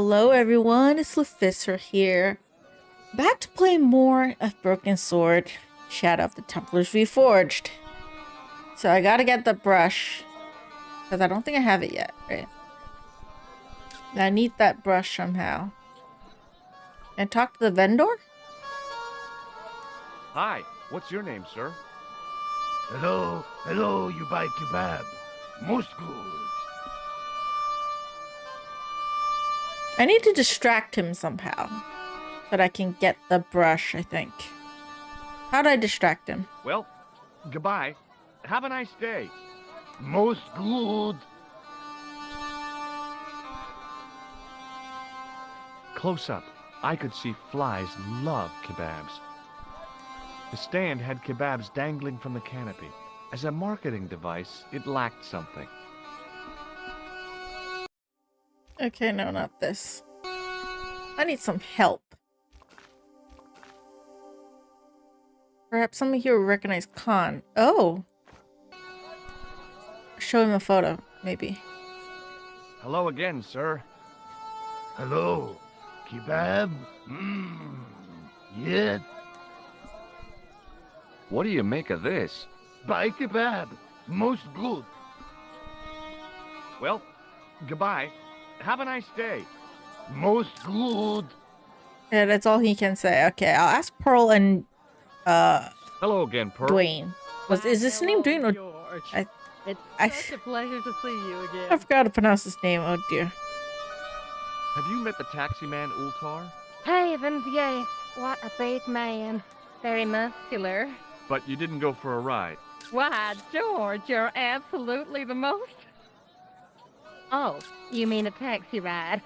Hello everyone, it's Luphisra here. Back to play more of Broken Sword, Shadow of the Templars Reforged. So I gotta get the brush, because I don't think I have it yet, right? I need that brush somehow. And talk to the vendor? Hi, what's your name, sir? Hello, you buy kebab. Most good. I need to distract him somehow, so that I can get the brush, I think. How do I distract him? Well, goodbye. Have a nice day. Most good. Close up, I could see flies love kebabs. The stand had kebabs dangling from the canopy. As a marketing device, it lacked something. Okay, no, not this. I need some help. Perhaps someone here will recognize Khan. Oh! Show him a photo, maybe. Hello again, sir. Hello. Kebab? Yeah. What do you make of this? Buy kebab. Most good. Well, goodbye. Have a nice day. Most good. Yeah, that's all he can say. Okay, I'll ask Pearl and Hello again, Pearl. Dwayne. Is this name Dwayne or George. It's such a pleasure to see you again. I forgot to pronounce his name. Oh dear. Have you met the taxi man, Ultar? Heavens, yes. What a big man. Very muscular. But you didn't go for a ride. Why, George, you're absolutely the most. Oh, you mean a taxi ride?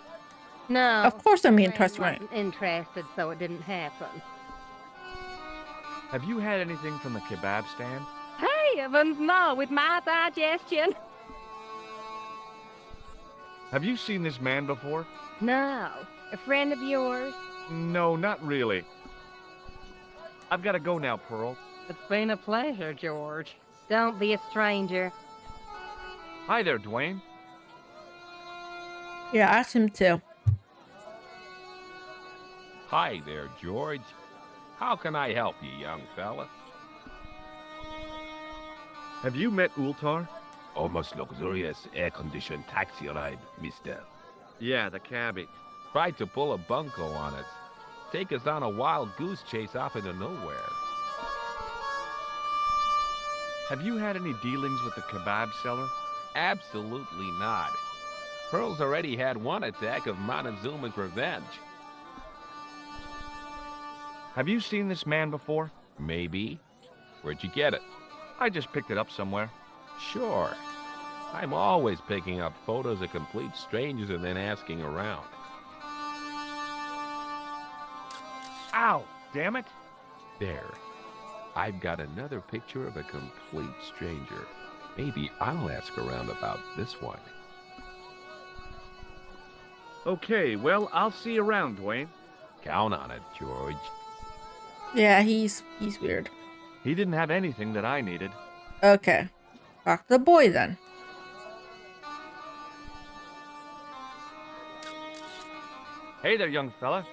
No. Of course I'm being friend interested, right? wasn't interested, so it didn't happen. Have you had anything from the kebab stand? Heavens, no, with my digestion. Have you seen this man before? No. A friend of yours? No, not really. I've got to go now, Pearl. It's been a pleasure, George. Don't be a stranger. Hi there, Dwayne. Yeah, ask him too. Hi there, George. How can I help you, young fella? Have you met Ultar? Almost luxurious air-conditioned taxi ride, mister. Yeah, the cabbie. Tried to pull a bunco on us. Take us on a wild goose chase off into nowhere. Have you had any dealings with the kebab seller? Absolutely not. Pearl's already had one attack of Montezuma's revenge. Have you seen this man before? Maybe. Where'd you get it? I just picked it up somewhere. Sure. I'm always picking up photos of complete strangers and then asking around. Ow! Damn it! There. I've got another picture of a complete stranger. Maybe I'll ask around about this one. Okay, well, I'll see you around, Dwayne. Count on it, George. Yeah, he's weird. He didn't have anything that I needed. Okay. Talk to the boy then. Hey there, young fella.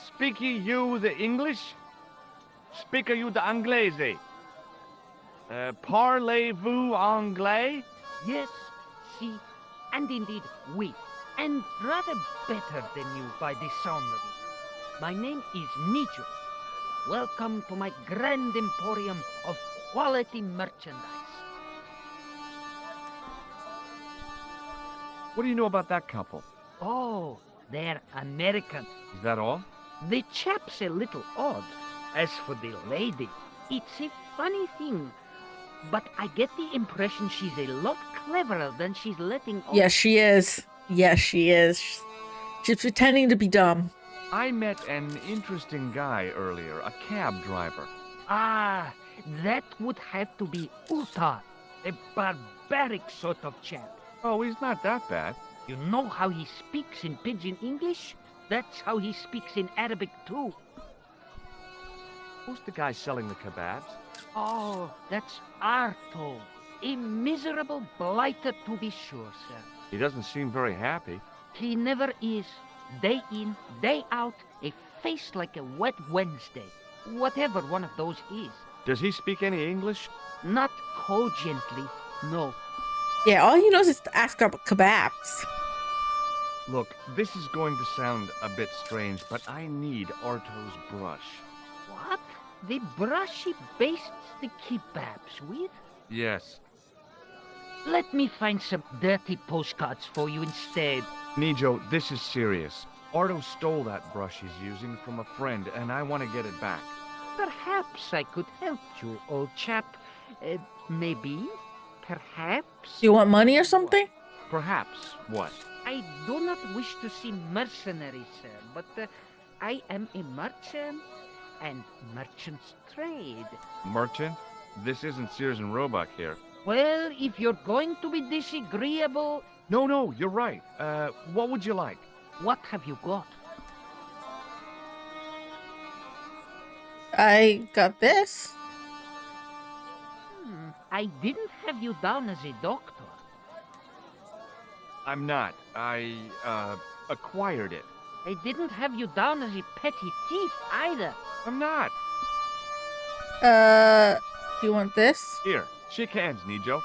Speak you the English? Speak you the Anglais? Parlez-vous anglais? Yes, si, and indeed oui, and rather better than you by the sound of it. My name is Nico. Welcome to my grand emporium of quality merchandise. What do you know about that couple? Oh, they're American. Is that all? The chap's a little odd. As for the lady, it's a funny thing, but I get the impression she's a lot cleverer than she's letting on. Yes, she is. Yes, she is. She's pretending to be dumb. I met an interesting guy earlier, a cab driver. Ah, that would have to be Ultar, a barbaric sort of chap. Oh, he's not that bad. You know how he speaks in pidgin English? That's how he speaks in Arabic too. Who's the guy selling the kebabs? Oh, that's Arto. A miserable blighter to be sure, sir. He doesn't seem very happy. He never is. day in, day out, a face like a wet Wednesday. Whatever one of those is. Does he speak any English? Not cogently, no. Yeah, all he knows is to ask about kebabs. Look, this is going to sound a bit strange, but I need Arto's brush. What? The brush he bastes the kebabs with? Yes. Let me find some dirty postcards for you instead. Nico, this is serious. Arto stole that brush he's using from a friend, and I want to get it back. Perhaps I could help you, old chap. Maybe? Perhaps? Do you want money or something? Perhaps. What? I do not wish to seem mercenary, sir, but I am a merchant, and merchants trade. Merchant? This isn't Sears and Roebuck here. Well, if you're going to be disagreeable, No, you're right. What would you like? what have you got? I got this. I didn't have you down as a doctor. I'm not. I, acquired it. I didn't have you down as a petty thief either. I'm not. Do you want this? Here, shake hands, Nico.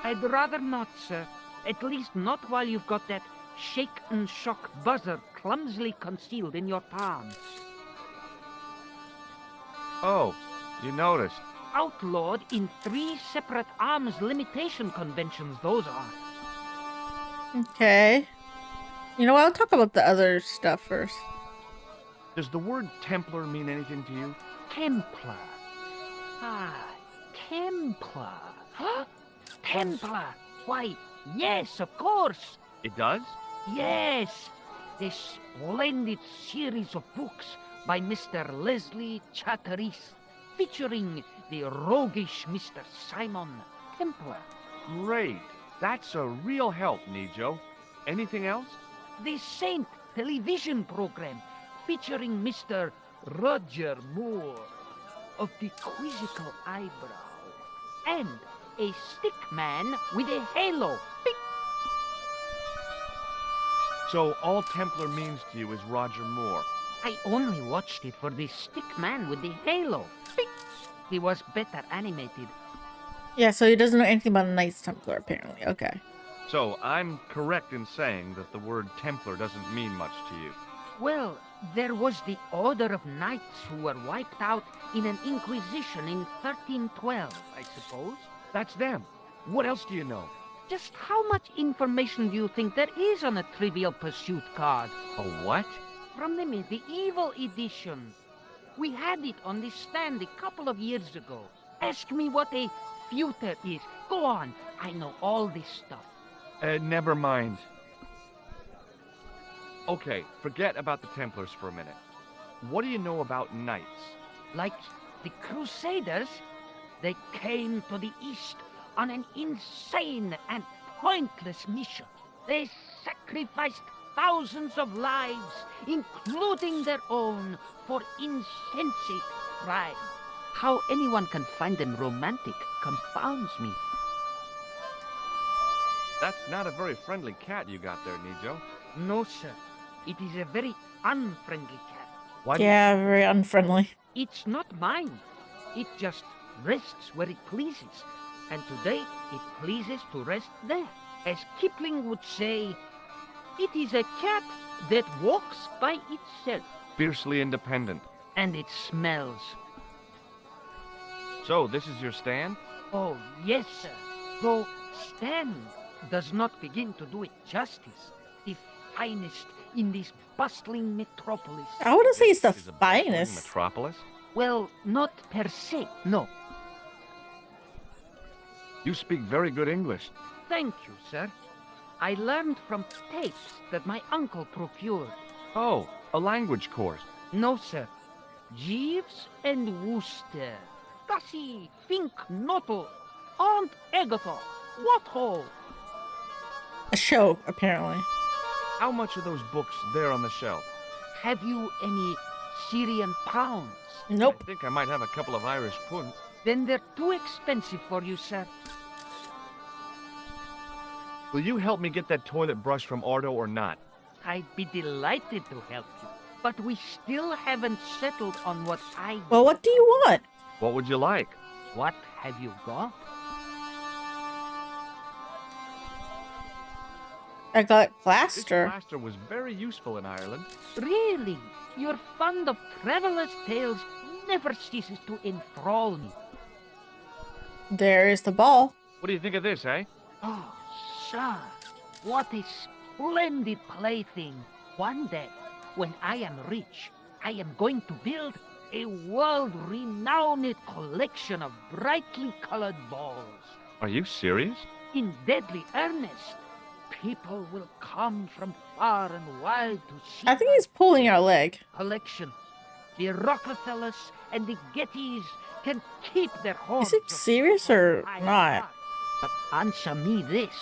I'd rather not, sir. At least not while you've got that shake and shock buzzer clumsily concealed in your palms. Oh, you noticed. Outlawed in 3 separate arms limitation conventions, those are. Okay. You know what? I'll talk about the other stuff first. Does the word Templar mean anything to you? Templar. Ah, Templar. Huh? Templar. Why, yes, of course. It does? Yes. This splendid series of books by Mr. Leslie Chatteris, featuring the roguish Mr. Simon Templar. Great. That's a real help, Nico. Anything else? The Saint television program featuring Mr. Roger Moore of the quizzical eyebrow and a stick man with a halo. Bing! So all Templar means to you is Roger Moore. I only watched it for the stick man with the halo. Bing! He was better animated. Yeah, so he doesn't know anything about Knights Templar, apparently. Okay. So I'm correct in saying that the word Templar doesn't mean much to you. Well, there was the Order of Knights who were wiped out in an Inquisition in 1312, I suppose. That's them. What else do you know? Just how much information do you think there is on a Trivial Pursuit card? A what? From the medieval edition. We had it on the stand a couple of years ago. Ask me what a feuter is. Go on, I know all this stuff. Never mind. Okay, forget about the Templars for a minute. What do you know about knights? Like the Crusaders, they came to the East on an insane and pointless mission. They sacrificed thousands of lives, including their own, for insensate pride. How anyone can find them romantic confounds me. That's not a very friendly cat you got there, Nico. No, sir. It is a very unfriendly cat. Why? Yeah, very unfriendly. It's not mine. It just rests where it pleases. And today, it pleases to rest there. As Kipling would say, it is a cat that walks by itself. Fiercely independent. And it smells. So, this is your stand? Oh, yes, sir. Though stand does not begin to do it justice. The finest in this bustling metropolis. I wouldn't say it's the Is a bustling finest. metropolis? Well, not per se, no. You speak very good English. Thank you, sir. I learned from tapes that my uncle procured. Oh, a language course. No, sir. Jeeves and Wooster. Gussie, Fink, Noto, Aunt Agatha. What ho? A show, apparently. How much are those books there on the shelf? Have you any Syrian pounds? Nope. I think I might have a couple of Irish pund. Then they're too expensive for you, sir. Will you help me get that toilet brush from Ardo or not? I'd be delighted to help you, but we still haven't settled on what I... Well, what do you want? What would you like? What have you got? I got This plaster. plaster was very useful in Ireland. Really? Your fund of travelers' tales never ceases to enthrall me. There is the ball. What do you think of this, eh? Oh, sir, what a splendid plaything. One day, when I am rich, I am going to build a world-renowned collection of brightly colored balls. Are you serious? In deadly earnest, people will come from far and wide to see I think my he's pulling our leg. collection. The Rockefellers and the Gettys can keep their horns. Is it serious or I not? are. But answer me this.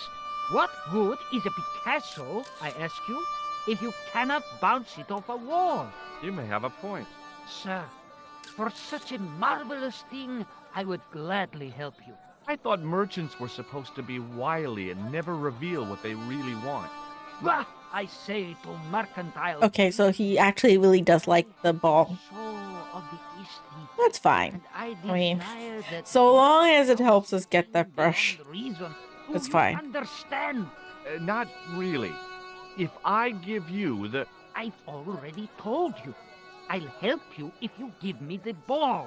What good is a Picasso, I ask you, if you cannot bounce it off a wall? You may have a point. Sir, for such a marvelous thing, I would gladly help you. I thought merchants were supposed to be wily and never reveal what they really want. Bah! I say to mercantile... Okay, so he actually really does like the ball. soul of the East Heat, That's fine. and I mean, desire that so long as it helps us get that brush. beyond reason. Do That's you fine. Understand? Not really. If I give you the... I've already told you. I'll help you if you give me the ball.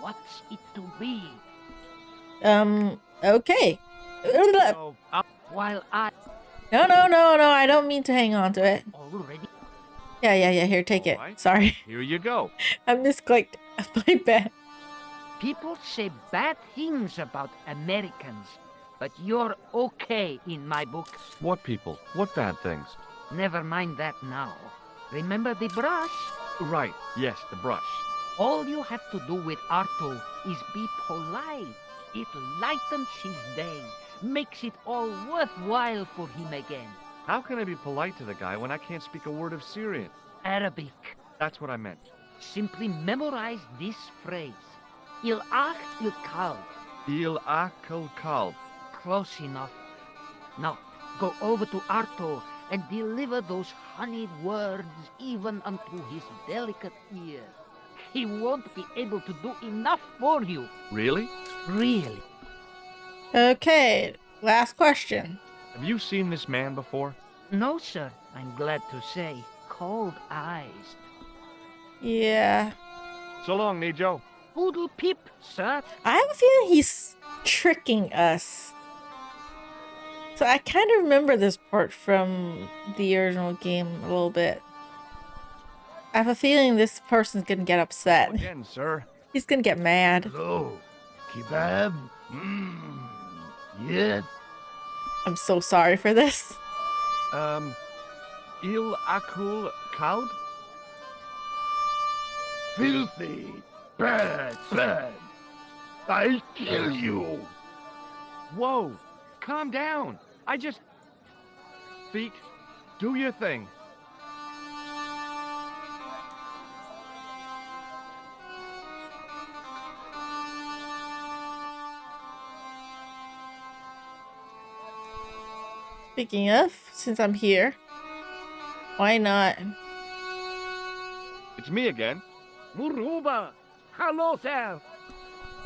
What's it to be? Okay. Oh, While I No, I don't mean to hang on to it. already... Yeah, here, take it. Alright. Sorry. here you go. I misclicked. My bad. People say bad things about Americans, but you're okay in my book. What people? What bad things? Never mind that now. Remember the brush? Right, yes, the brush. All you have to do with Arto is be polite. It lightens his day, makes it all worthwhile for him again. How can I be polite to the guy when I can't speak a word of Syrian? Arabic. That's what I meant. Simply memorize this phrase. Il ach il kal. Il akal kalb. Close enough. Now, go over to Arto and deliver those honeyed words even unto his delicate ear. He won't be able to do enough for you. Really? Really. Okay, last question. Have you seen this man before? No, sir. I'm glad to say. Cold eyes. Yeah. So long, Nijo. Poodle peep, sir. I have a feeling he's tricking us. So I kind of remember this part from the original game a little bit. I have a feeling this person's gonna get upset. Again, sir. He's gonna get mad. Hello. Kebab? Yes. I'm so sorry for this. Il akul kalb? Filthy. Bad. I'll kill you. Whoa! Calm down. I just... Feet, do your thing. Speaking of, since I'm here, why not? It's me again. Muruba. Hello, sir.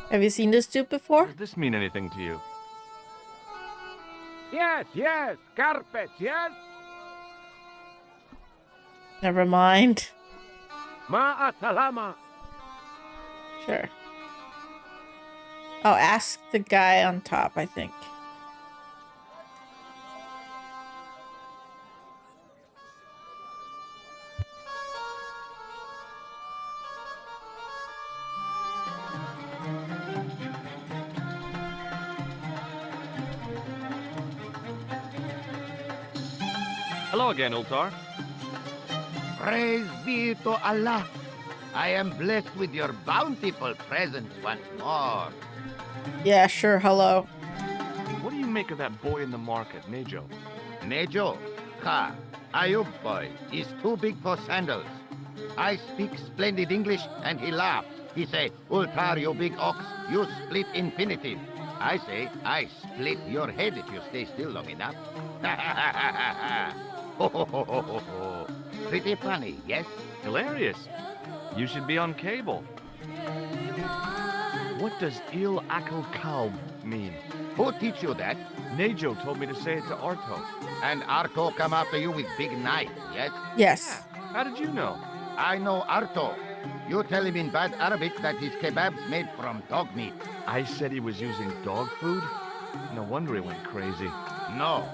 Have you seen this dude before? Does this mean anything to you? Yes, carpet, yes? Never mind. Ma'a salama. Sure. I'll ask the guy on top, I think. Hello again, Ultar. Praise be to Allah. I am blessed with your bountiful presence once more. Yeah, sure, hello. What do you make of that boy in the market, Nejo? Nejo, ha, Ayub boy is too big for sandals. I speak splendid English and he laughs. He say, Ultar, you big ox, you split infinitive. I say I split your head if you stay still long enough. Pretty funny, yes? Hilarious. You should be on cable. What does Il Akal Kalb mean? Who teach you that? Nejo told me to say it to Arto. And Arto come after you with big knife, yes? Yes. How did you know? I know Arto. You tell him in bad Arabic that his kebab's made from dog meat. I said he was using dog food? No wonder he went crazy. No.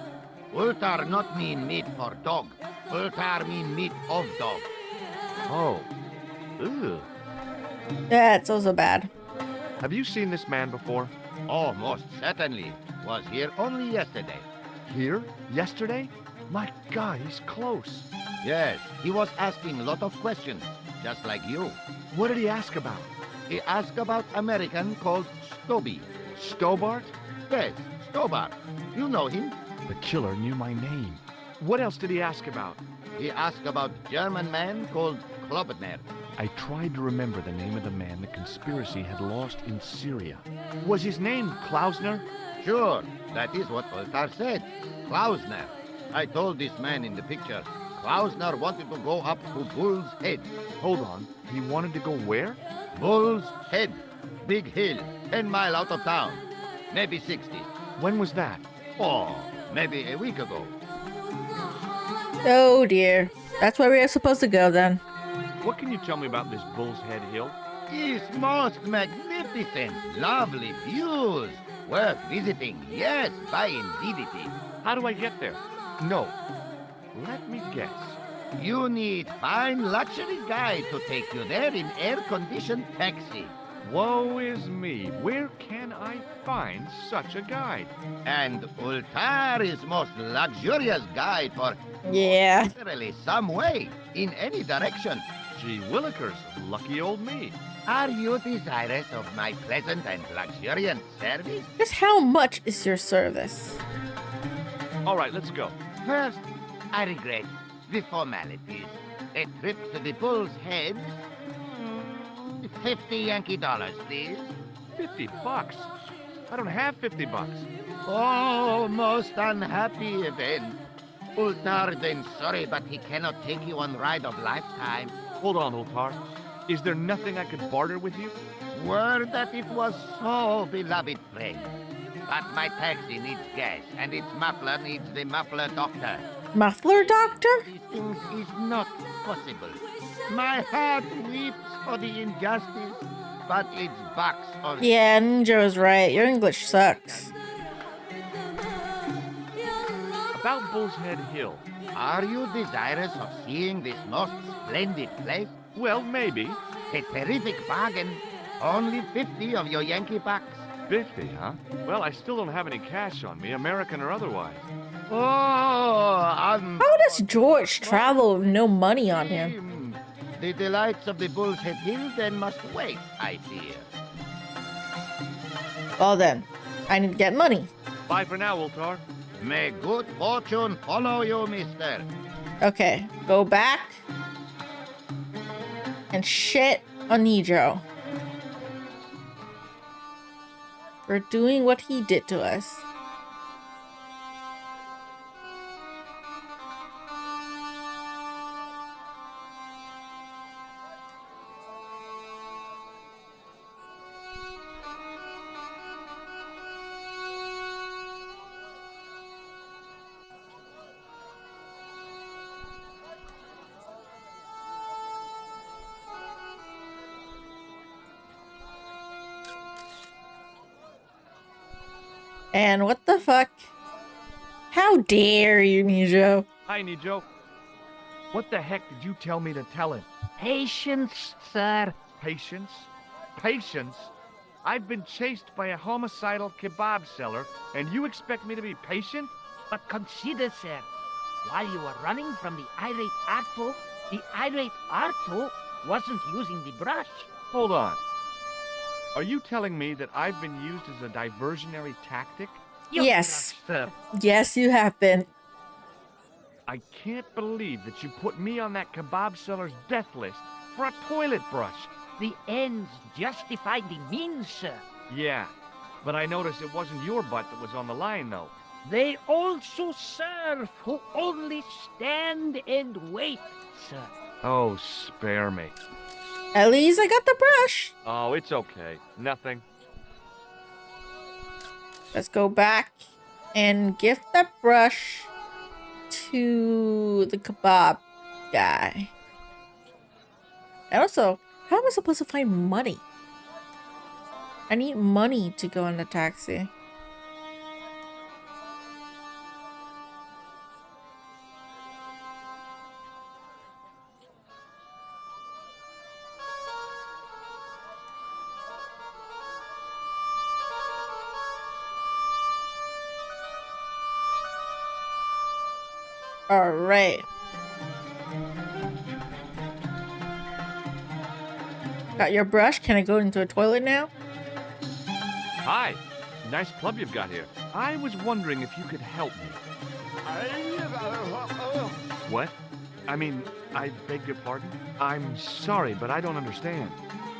Ultar not mean meat for dog. Ultar mean meat of dog. Oh. Ugh. Yeah, it's also bad. Have you seen this man before? Oh, most certainly. Was here only yesterday. Here? Yesterday? My God, he's close. Yes, he was asking a lot of questions, just like you. What did he ask about? He asked about American called Stobby. Stobbart? Yes, Stobbart. You know him. The killer knew my name. What else did he ask about? He asked about German man called Klausner. I tried to remember the name of the man the conspiracy had lost in Syria. Was his name Klausner? Sure, that is what Ultar said. Klausner. I told this man in the picture, Klausner wanted to go up to Bull's Head. Hold on. He wanted to go where? Bull's Head. Big hill, 10 miles out of town. Maybe 60. When was that? Oh, maybe a week ago. Oh dear. That's where we are supposed to go then. What can you tell me about this Bull's Head Hill? It's most magnificent. Lovely views. Worth visiting. Yes, by indeed it is. How do I get there? No. Let me guess. You need fine luxury guide to take you there in air-conditioned taxi. Woe is me. Where can I find such a guide? And Ultar is most luxurious guide for Yeah. literally some way, in any direction. Gee willikers, lucky old me. Are you desirous of my pleasant and luxuriant service? Just how much is your service? All right, let's go. First, I regret the formalities. A trip to the Bull's Head. 50 Yankee dollars, please. 50 bucks? I don't have 50 bucks. Oh, most unhappy event. Ultar then sorry, but he cannot take you on ride of lifetime. Hold on, Ultar. Is there nothing I could barter with you? Word that it was so, beloved friend. But my taxi needs gas, and its muffler needs the muffler doctor. Muffler doctor? These things is not possible. My heart weeps for the injustice, but it's box on. Yeah, Ninja was right. Your English sucks. About Bull's Head Hill. Are you desirous of seeing this most splendid place? Well, maybe. A terrific bargain. Only 50 of your Yankee bucks. 50, huh? Well, I still don't have any cash on me, American or otherwise. Oh, How does George travel with no money on him? The delights of the Bull's Head Hill then must wait, I fear. Well then, I need to get money. Bye for now, Ultar. May good fortune follow you, mister. Okay, go back and shit on Nijo for doing what he did to us. And what the fuck? How dare you, Nijo? Hi, Nijo. What the heck did you tell me to tell him? Patience, sir. Patience? Patience? I've been chased by a homicidal kebab seller, and you expect me to be patient? But consider, sir, while you were running from the irate Arto wasn't using the brush. Hold on. Are you telling me that I've been used as a diversionary tactic? Yes. Sir. Yes, you have been. I can't believe that you put me on that kebab seller's death list for a toilet brush. The ends justify the means, sir. Yeah, But I noticed it wasn't your butt that was on the line, though. They also serve who only stand and wait, sir. Oh, spare me. At least I got the brush. Oh, it's okay. Nothing. Let's go back and gift that brush to the kebab guy. And also, how am I supposed to find money? I need money to go in the taxi. All right. Got your brush? Can I go into a toilet now? Hi. Nice club you've got here. I was wondering if you could help me. What? I mean, I beg your pardon? I'm sorry, but I don't understand.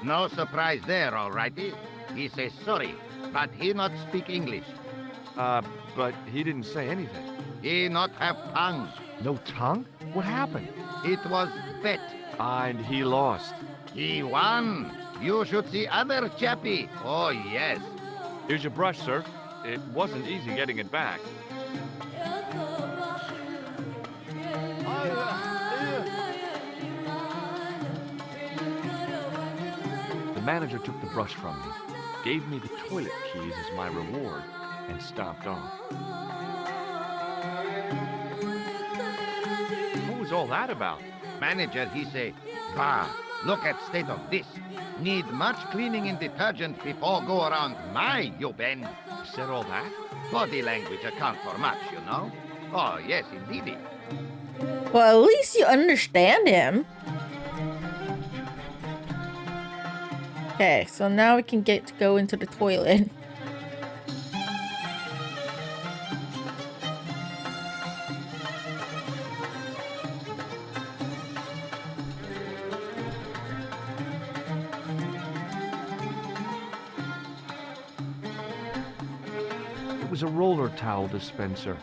No surprise there, all righty. He says sorry, but he not speak English. But he didn't say anything. He not have tongue. No tongue? What happened? It was bet. And he lost. He won. You should see other chappie. Oh, yes. Here's your brush, sir. It wasn't easy getting it back. The manager took the brush from me, gave me the toilet keys as my reward, and stopped off. What was all that about? Manager, he say, bah, look at state of this. Need much cleaning and detergent before go around my, you Ben. He said all that? Body language account for much, you know. Oh, yes, indeedy. Well, at least you understand him. Okay, so now we can get to go into the toilet. It was a roller towel dispenser.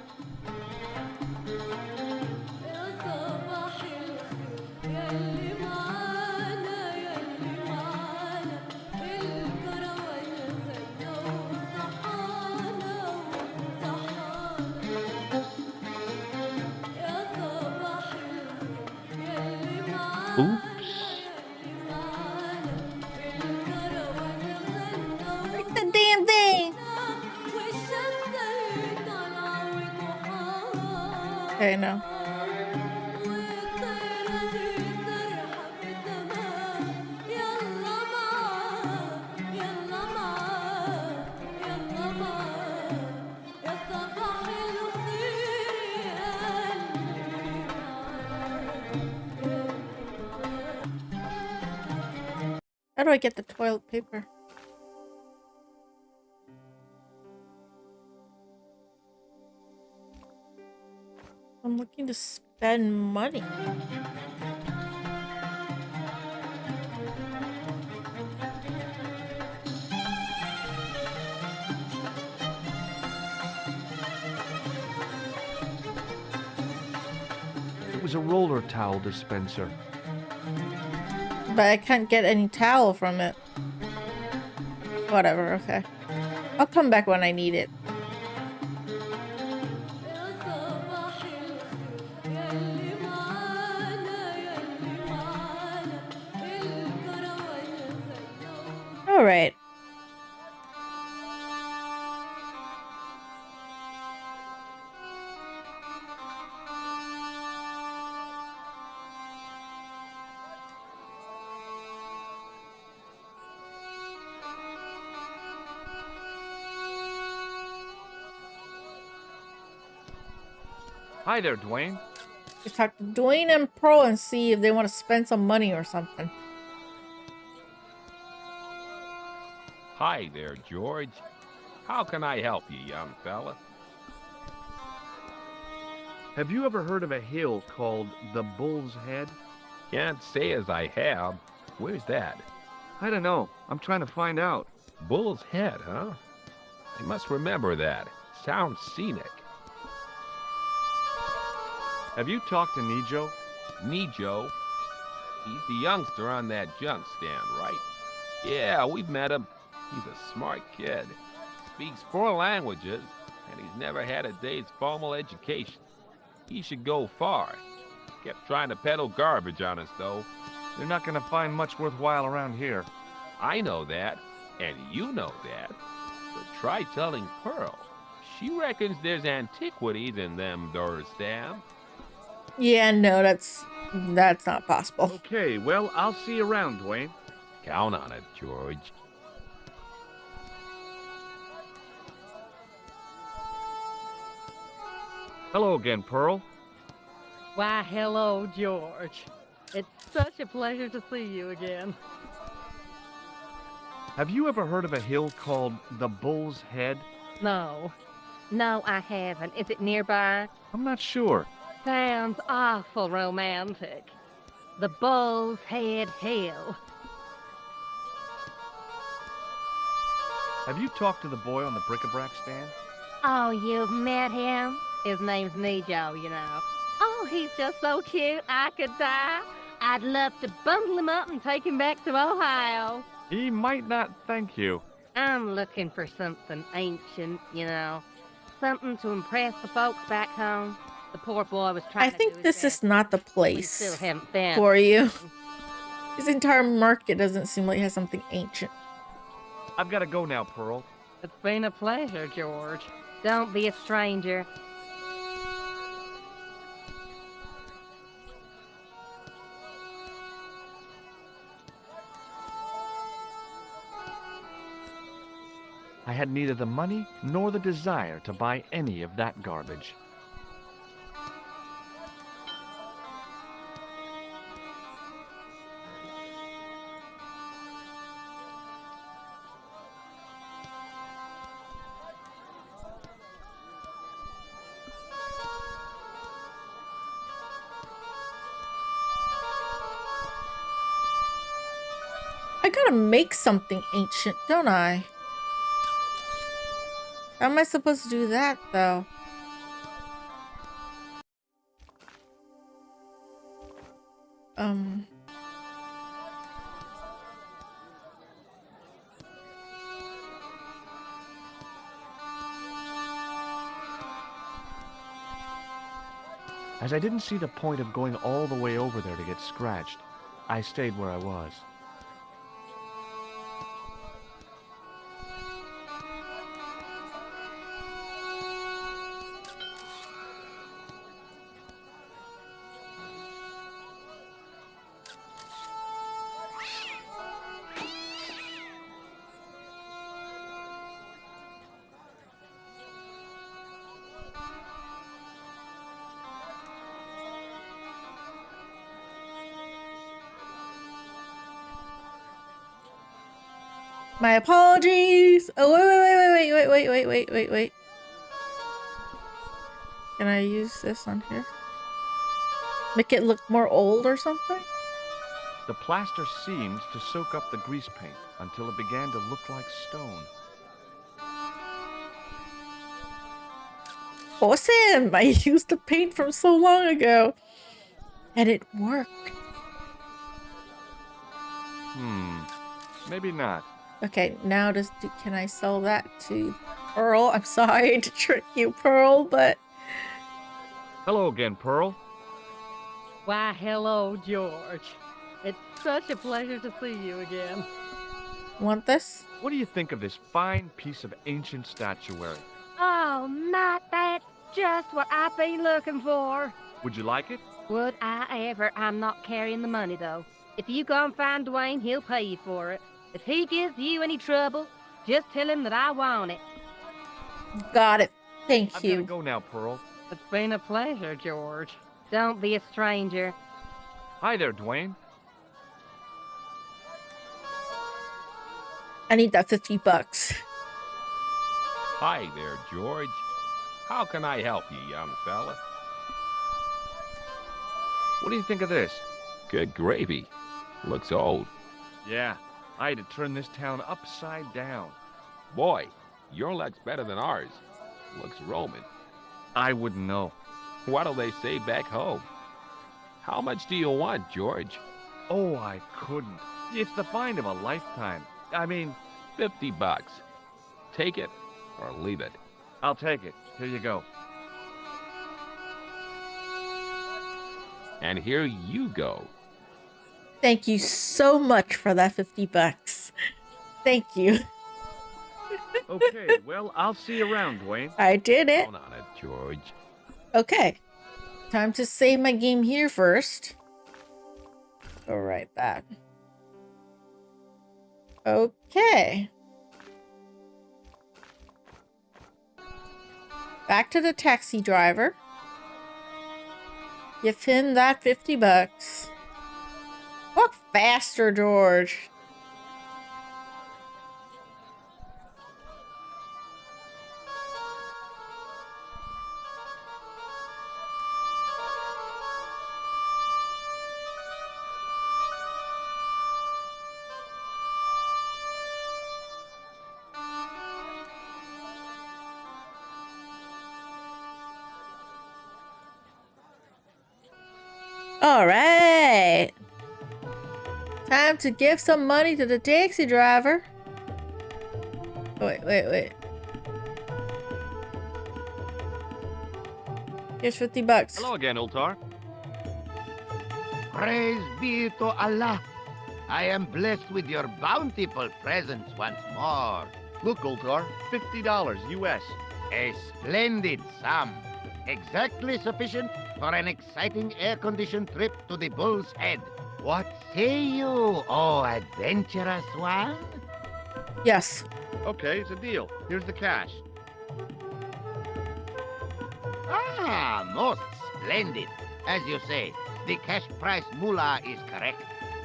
Oops. Break the damn thing! Okay, no. How do I get the toilet paper? I'm looking to spend money. It was a roller towel dispenser. But I can't get any towel from it. Whatever, okay. I'll come back when I need it. Alright. Hi there, Dwayne. Just talk to Dwayne and Pro and see if they want to spend some money or something. Hi there, George. How can I help you, young fella? Have you ever heard of a hill called the Bull's Head? Can't say as I have. Where's that? I don't know. I'm trying to find out. Bull's Head, huh? I must remember that. Sounds scenic. Have you talked to Nico? Nico? He's the youngster on that junk stand, right? Yeah, we've met him. He's a smart kid. Speaks 4 languages, and he's never had a day's formal education. He should go far. Kept trying to peddle garbage on us, though. You're not gonna find much worthwhile around here. I know that, and you know that. But try telling Pearl. She reckons there's antiquities in them doors, Sam. Yeah, no, that's not possible. Okay, well, I'll see you around, Dwayne. Count on it, George. Hello again, Pearl. Why, hello, George. It's such a pleasure to see you again. Have you ever heard of a hill called the Bull's Head? No. No, I haven't. Is it nearby? I'm not sure. Sounds awful romantic. The Bull's Head Hill. Have you talked to the boy on the bric-a-brac stand? Oh, you've met him? His name's Nico, you know. Oh, he's just so cute, I could die. I'd love to bundle him up and take him back to Ohio. He might not thank you. I'm looking for something ancient, you know. Something to impress the folks back home. The poor boy was trying I to do think his this best. is not the We still place haven't found for you. anything. His entire market doesn't seem like it has something ancient. I've got to go now, Pearl. It's been a pleasure, George. Don't be a stranger. I had neither the money nor the desire to buy any of that garbage. I gotta make something ancient, don't I? How am I supposed to do that, though? As I didn't see the point of going all the way over there to get scratched, I stayed where I was. My apologies. Oh, wait. Can I use this on here? Make it look more old or something? The plaster seemed to soak up the grease paint until it began to look like stone. Awesome! I used the paint from so long ago. And it worked. Maybe not. Okay, now can I sell that to Pearl? I'm sorry to trick you, Pearl, but... Hello again, Pearl. Why, hello, George. It's such a pleasure to see you again. Want this? What do you think of this fine piece of ancient statuary? Oh, not that. Just what I've been looking for. Would you like it? Would I ever? I'm not carrying the money, though. If you go and find Dwayne, he'll pay you for it. If he gives you any trouble, just tell him that I want it. Got it. Thank I've you. got to go now, Pearl. It's been a pleasure, George. Don't be a stranger. Hi there, Dwayne. I need that $50. Hi there, George. How can I help you, young fella? What do you think of this? Good gravy. Looks old. Yeah, I had to turn this town upside down. Boy, Your luck's better than ours. Looks Roman. I wouldn't know. What'll they say back home? How much do you want, George? Oh, I couldn't. It's the find of a lifetime. I mean, $50. Take it or leave it. I'll take it. Here you go. And here you go. Thank you so much for that $50. Thank you. Okay, well, I'll see you around, Dwayne. I did it. Count on it, George. Okay. Time to save my game here first. Go right back. Okay. Back to the taxi driver. Give him that $50. Walk faster, George. All right. Time to give some money to the taxi driver. Wait. Here's $50. Hello again, Ultar. Praise be to Allah. I am blessed with your bountiful presence once more. Look, Ultar, $50 US. A splendid sum. Exactly sufficient for an exciting air-conditioned trip to the Bull's Head. What say you, oh adventurous one? Yes. Okay, it's a deal. Here's the cash. Ah, most splendid. As you say, the cash price moolah is correct.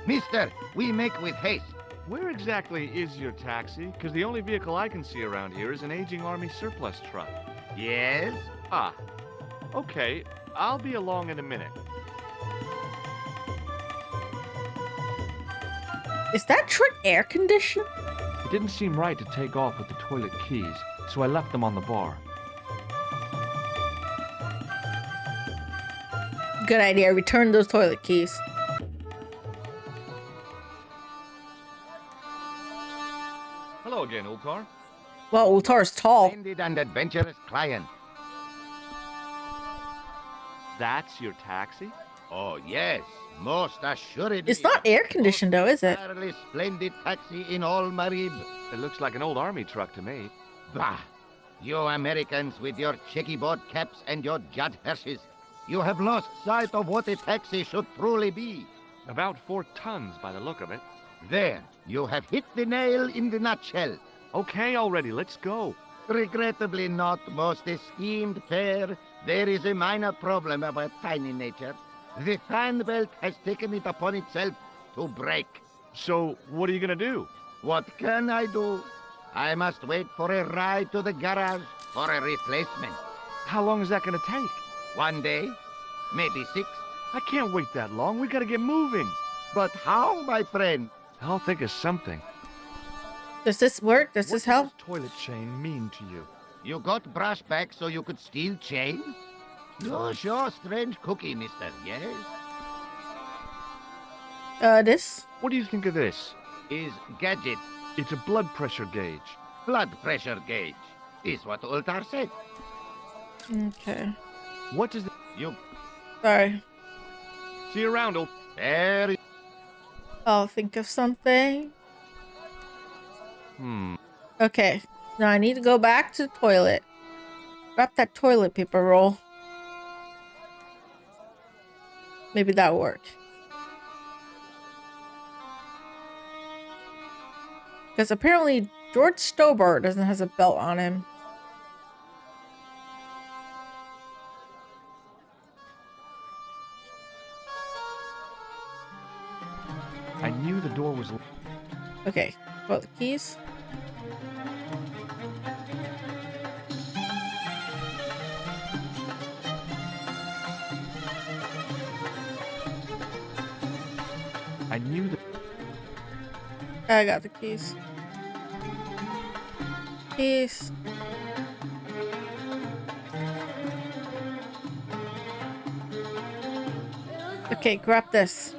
Mister, we make with haste. Where exactly is your taxi? Because the only vehicle I can see around here is an aging army surplus truck. Yes? Ah, okay. I'll be along in a minute. Is that truck air conditioned? It didn't seem right to take off with the toilet keys, so I left them on the bar. Good idea. Return those toilet keys. Hello again, Ultar. Well, Ultar's tall. Splendid and adventurous client. That's your taxi? Oh, yes. Most assuredly. It's not air conditioned though, is it? Entirely splendid taxi in all Marib. It looks like an old army truck to me. Bah! You Americans with your checkerboard caps and your Judd Hershes. You have lost sight of what a taxi should truly be. About 4 tons by the look of it. There, you have hit the nail in the nutshell. Okay already, let's go. Regrettably not, most esteemed pair. There is a minor problem of a tiny nature. The fan belt has taken it upon itself to break. So, what are you gonna do? What can I do? I must wait for a ride to the garage for a replacement. How long is that gonna take? 1 day, maybe 6. I can't wait that long. We gotta get moving. But how, my friend? I'll think of something. Does this work? Does this help? What does toilet chain mean to you? You got brush back so you could steal chain? You're sure strange cookie, mister, yes? This? What do you think of this? Is gadget It's a blood pressure gauge. blood pressure gauge? Is what Ultar said. Okay. What does the... You Sorry. See you around, old... very I'll think of something. Okay. Now I need to go back to the toilet. Grab that toilet paper roll. Maybe that'll work. Because apparently George Stobbart doesn't have a belt on him. I knew the door was... Okay. Well, the keys. I knew the... I got the keys. Peace. Okay, grab this.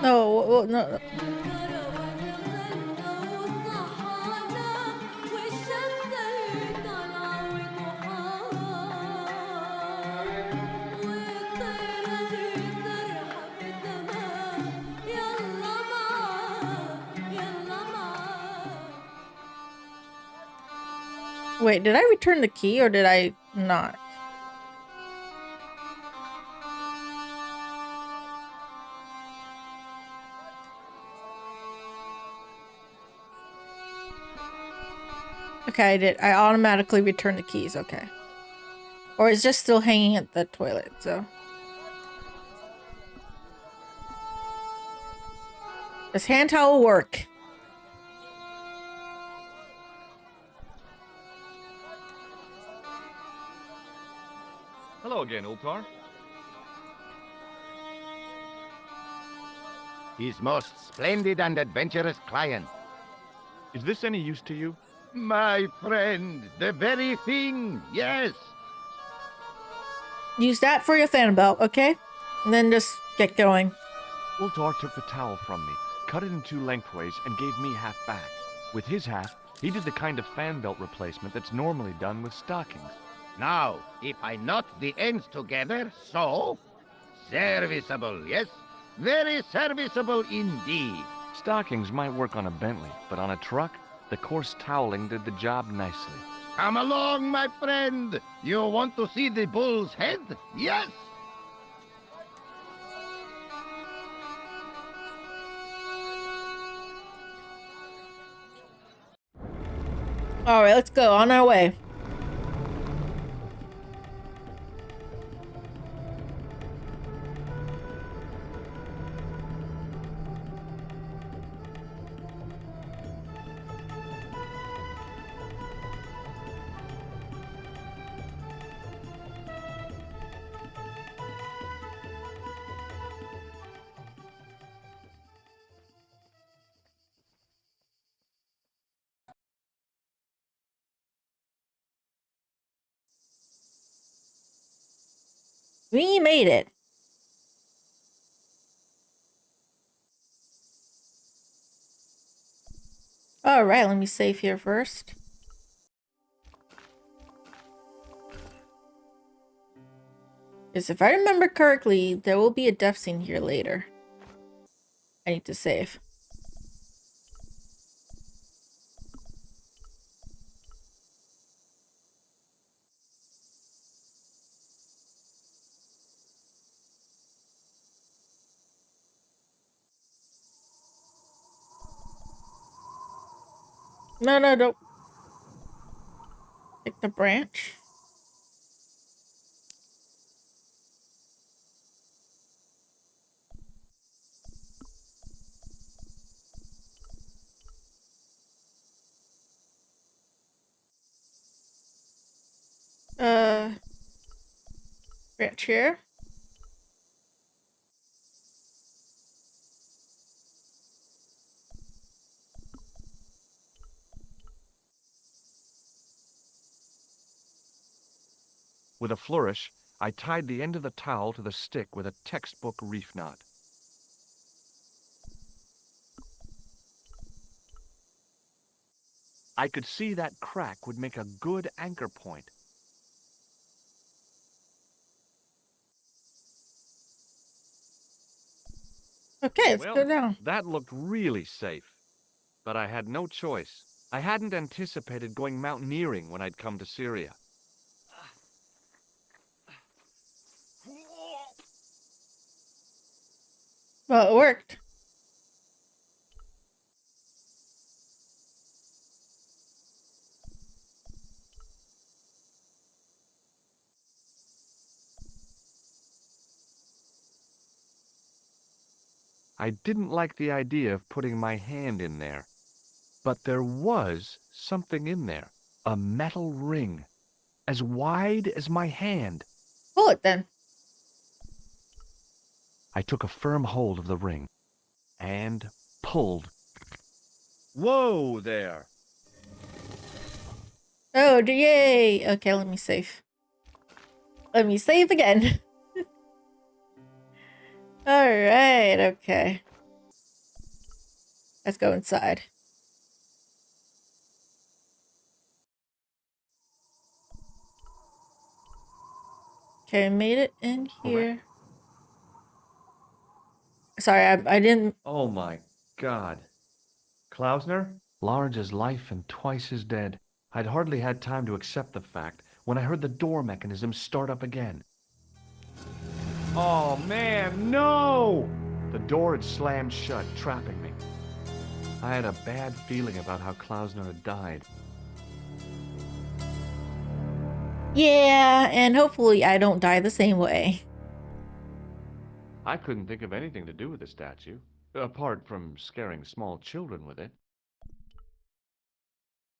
No, no. Wait, did I return the key or did I not? Okay, I did. I automatically returned the keys, okay. Or it's just still hanging at the toilet, so. Does hand towel work? Hello again, Ultar. His most splendid and adventurous client. Is this any use to you? My friend, the very thing, yes. Use that for your fan belt, okay? And then just get going. Ultar took the towel from me, cut it in two lengthways, and gave me half back. With his half, he did the kind of fan belt replacement that's normally done with stockings. Now, if I knot the ends together, so... Serviceable, yes? Very serviceable indeed. Stockings might work on a Bentley, but on a truck, the coarse toweling did the job nicely. Come along, my friend. You want to see the bull's head? Yes? Alright, let's go. On our way. We made it. Alright, let me save here first. Because if I remember correctly, there will be a death scene here later. I need to save. No, don't. Pick the branch. Branch here. With a flourish, I tied the end of the towel to the stick with a textbook reef knot. I could see that crack would make a good anchor point. Okay, let's Well, go down. that looked really safe. But I had no choice. I hadn't anticipated going mountaineering when I'd come to Syria. Well, it worked. I didn't like the idea of putting my hand in there. But there was something in there. A metal ring, as wide as my hand. Pull it then. I took a firm hold of the ring and pulled. Whoa there! Oh, yay! Okay, let me save. Let me save again. Alright, okay. Let's go inside. Okay, I made it in here. Sorry, I didn't... Oh my God. Klausner? Large as life and twice as dead. I'd hardly had time to accept the fact when I heard the door mechanism start up again. Oh man, no! The door had slammed shut, trapping me. I had a bad feeling about how Klausner had died. Yeah, and hopefully I don't die the same way. I couldn't think of anything to do with the statue, apart from scaring small children with it.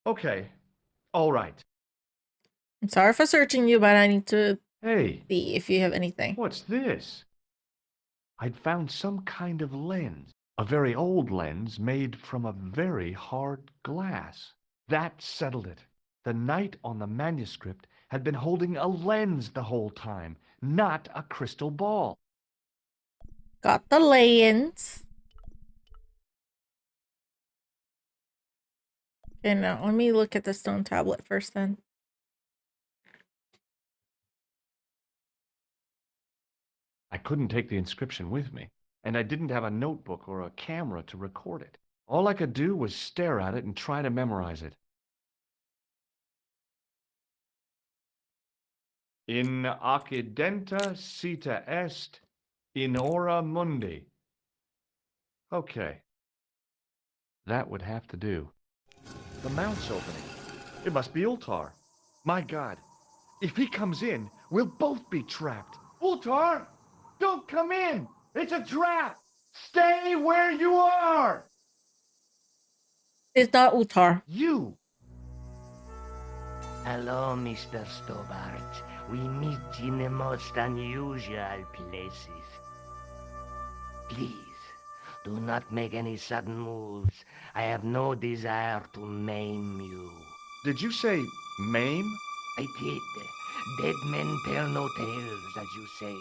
Okay, all right. I'm sorry for searching you, but I need to Hey, see if you have anything. what's this? I'd found some kind of lens. A very old lens made from a very hard glass. That settled it. The knight on the manuscript had been holding a lens the whole time, not a crystal ball. Got the lay-ins. Okay, now let me look at the stone tablet first then. I couldn't take the inscription with me, and I didn't have a notebook or a camera to record it. All I could do was stare at it and try to memorize it. In occidenta cita est, in ora mundi. Okay. That would have to do. The mount's opening. It must be Ultar. My God. If he comes in, we'll both be trapped. Ultar! Don't come in! It's a trap! Stay where you are! It's not Utar. You! Hello, Mr. Stobbart. We meet in the most unusual places. Please, do not make any sudden moves. I have no desire to maim you. Did you say maim? I did. Dead men tell no tales, as you say.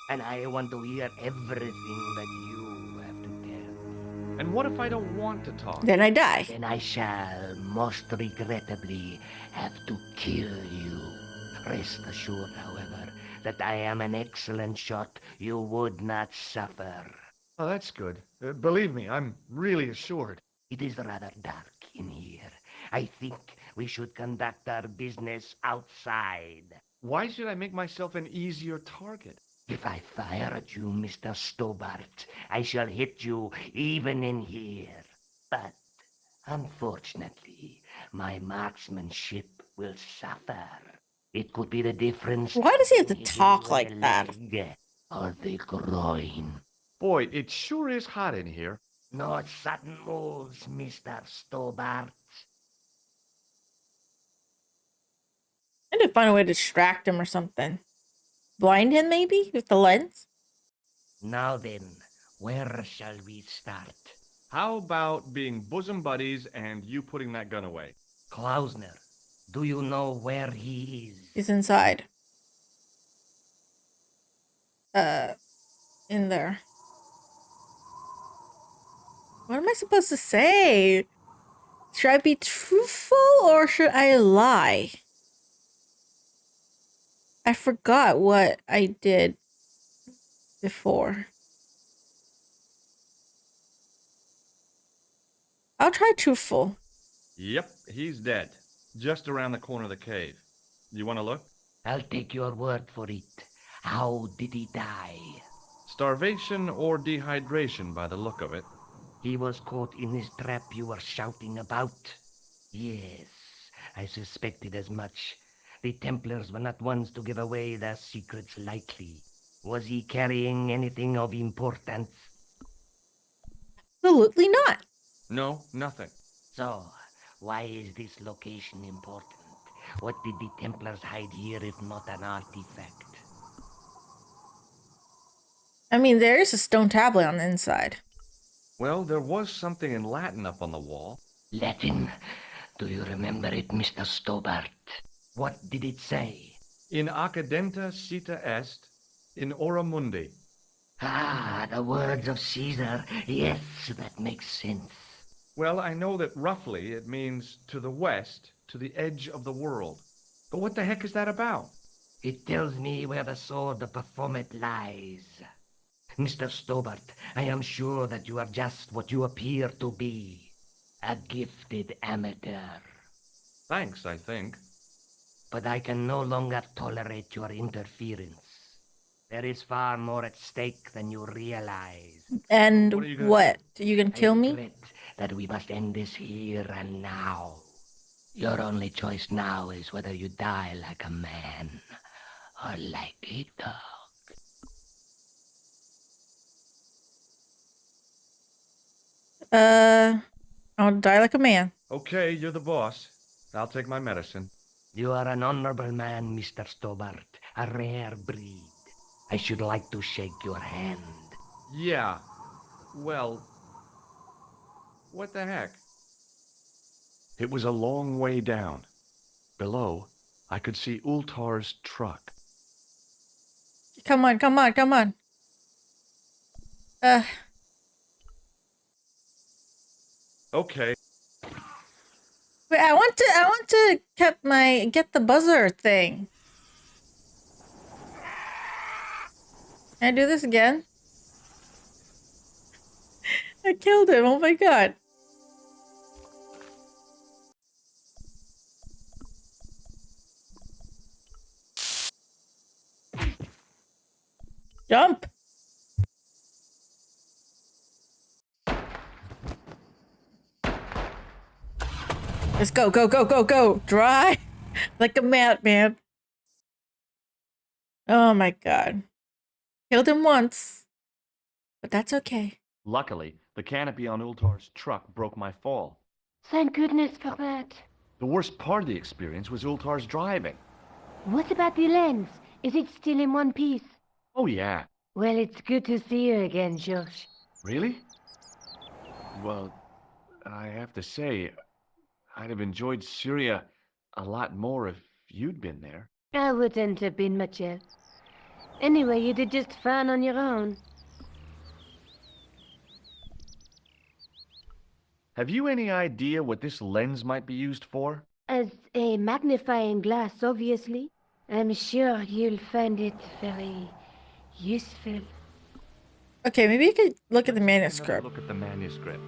And I want to hear everything that you have to tell. And what if I don't want to talk? Then I die. Then I shall, most regrettably, have to kill you. Rest assured, however, that I am an excellent shot you would not suffer. Oh, that's good. Believe me, I'm really assured. It is rather dark in here. I think we should conduct our business outside. Why should I make myself an easier target? If I fire at you, Mr. Stobbart, I shall hit you even in here. But, unfortunately, my marksmanship will suffer. It could be the difference. Why does he have to in talk hitting like the that? leg or the groin. Boy, it sure is hot in here. No sudden moves, Mr. Stobbart. I need to find a way to distract him or something. Blind him, maybe? With the lens? Now then, where shall we start? How about being bosom buddies and you putting that gun away? Klausner, do you know where he is? He's inside. In there. What am I supposed to say? Should I be truthful or should I lie? I forgot what I did before. I'll try truthful. Yep, he's dead. Just around the corner of the cave. You want to look? I'll take your word for it. How did he die? Starvation or dehydration by the look of it. He was caught in this trap you were shouting about. Yes, I suspected as much. The Templars were not ones to give away their secrets lightly. Was he carrying anything of importance? Absolutely not. No, nothing. So, why is this location important? What did the Templars hide here if not an artifact? I mean, there is a stone tablet on the inside. Well, there was something in Latin up on the wall. Latin. Do you remember it, Mr. Stobbart? What did it say? In accidenta cita est, in ora mundi. Ah, the words of Caesar. Yes, that makes sense. Well, I know that roughly it means to the west, to the edge of the world. But what the heck is that about? It tells me where the sword of Baphomet lies. Mr. Stobbart, I am sure that you are just what you appear to be. A gifted amateur. Thanks, I think. But I can no longer tolerate your interference. There is far more at stake than you realize. And What are you gonna what? You gonna kill I me? regret that we must end this here and now. Your only choice now is whether you die like a man or like a dog. I'll die like a man. Okay, you're the boss. I'll take my medicine. You are an honorable man, Mr. Stobbart. A rare breed. I should like to shake your hand. Yeah. Well, what the heck? It was a long way down. Below, I could see Ultar's truck. Come on, come on, come on. Okay. Wait, I want to get the buzzer thing. Can I do this again? I killed him. Oh my god. Jump. Let's go, go, go, go, go. Drive like a madman. Oh my god. Killed him once. But that's okay. Luckily, the canopy on Ultar's truck broke my fall. Thank goodness for that. The worst part of the experience was Ultar's driving. What about the lens? Is it still in one piece? Oh, yeah. Well, it's good to see you again, Josh. Really? Well, I have to say, I'd have enjoyed Syria a lot more if you'd been there. I wouldn't have been much else. Anyway, you did just fine on your own. Have you any idea what this lens might be used for? As a magnifying glass, obviously. I'm sure you'll find it very useful. Okay, maybe you could look at the Let's take another manuscript. Look at the manuscript.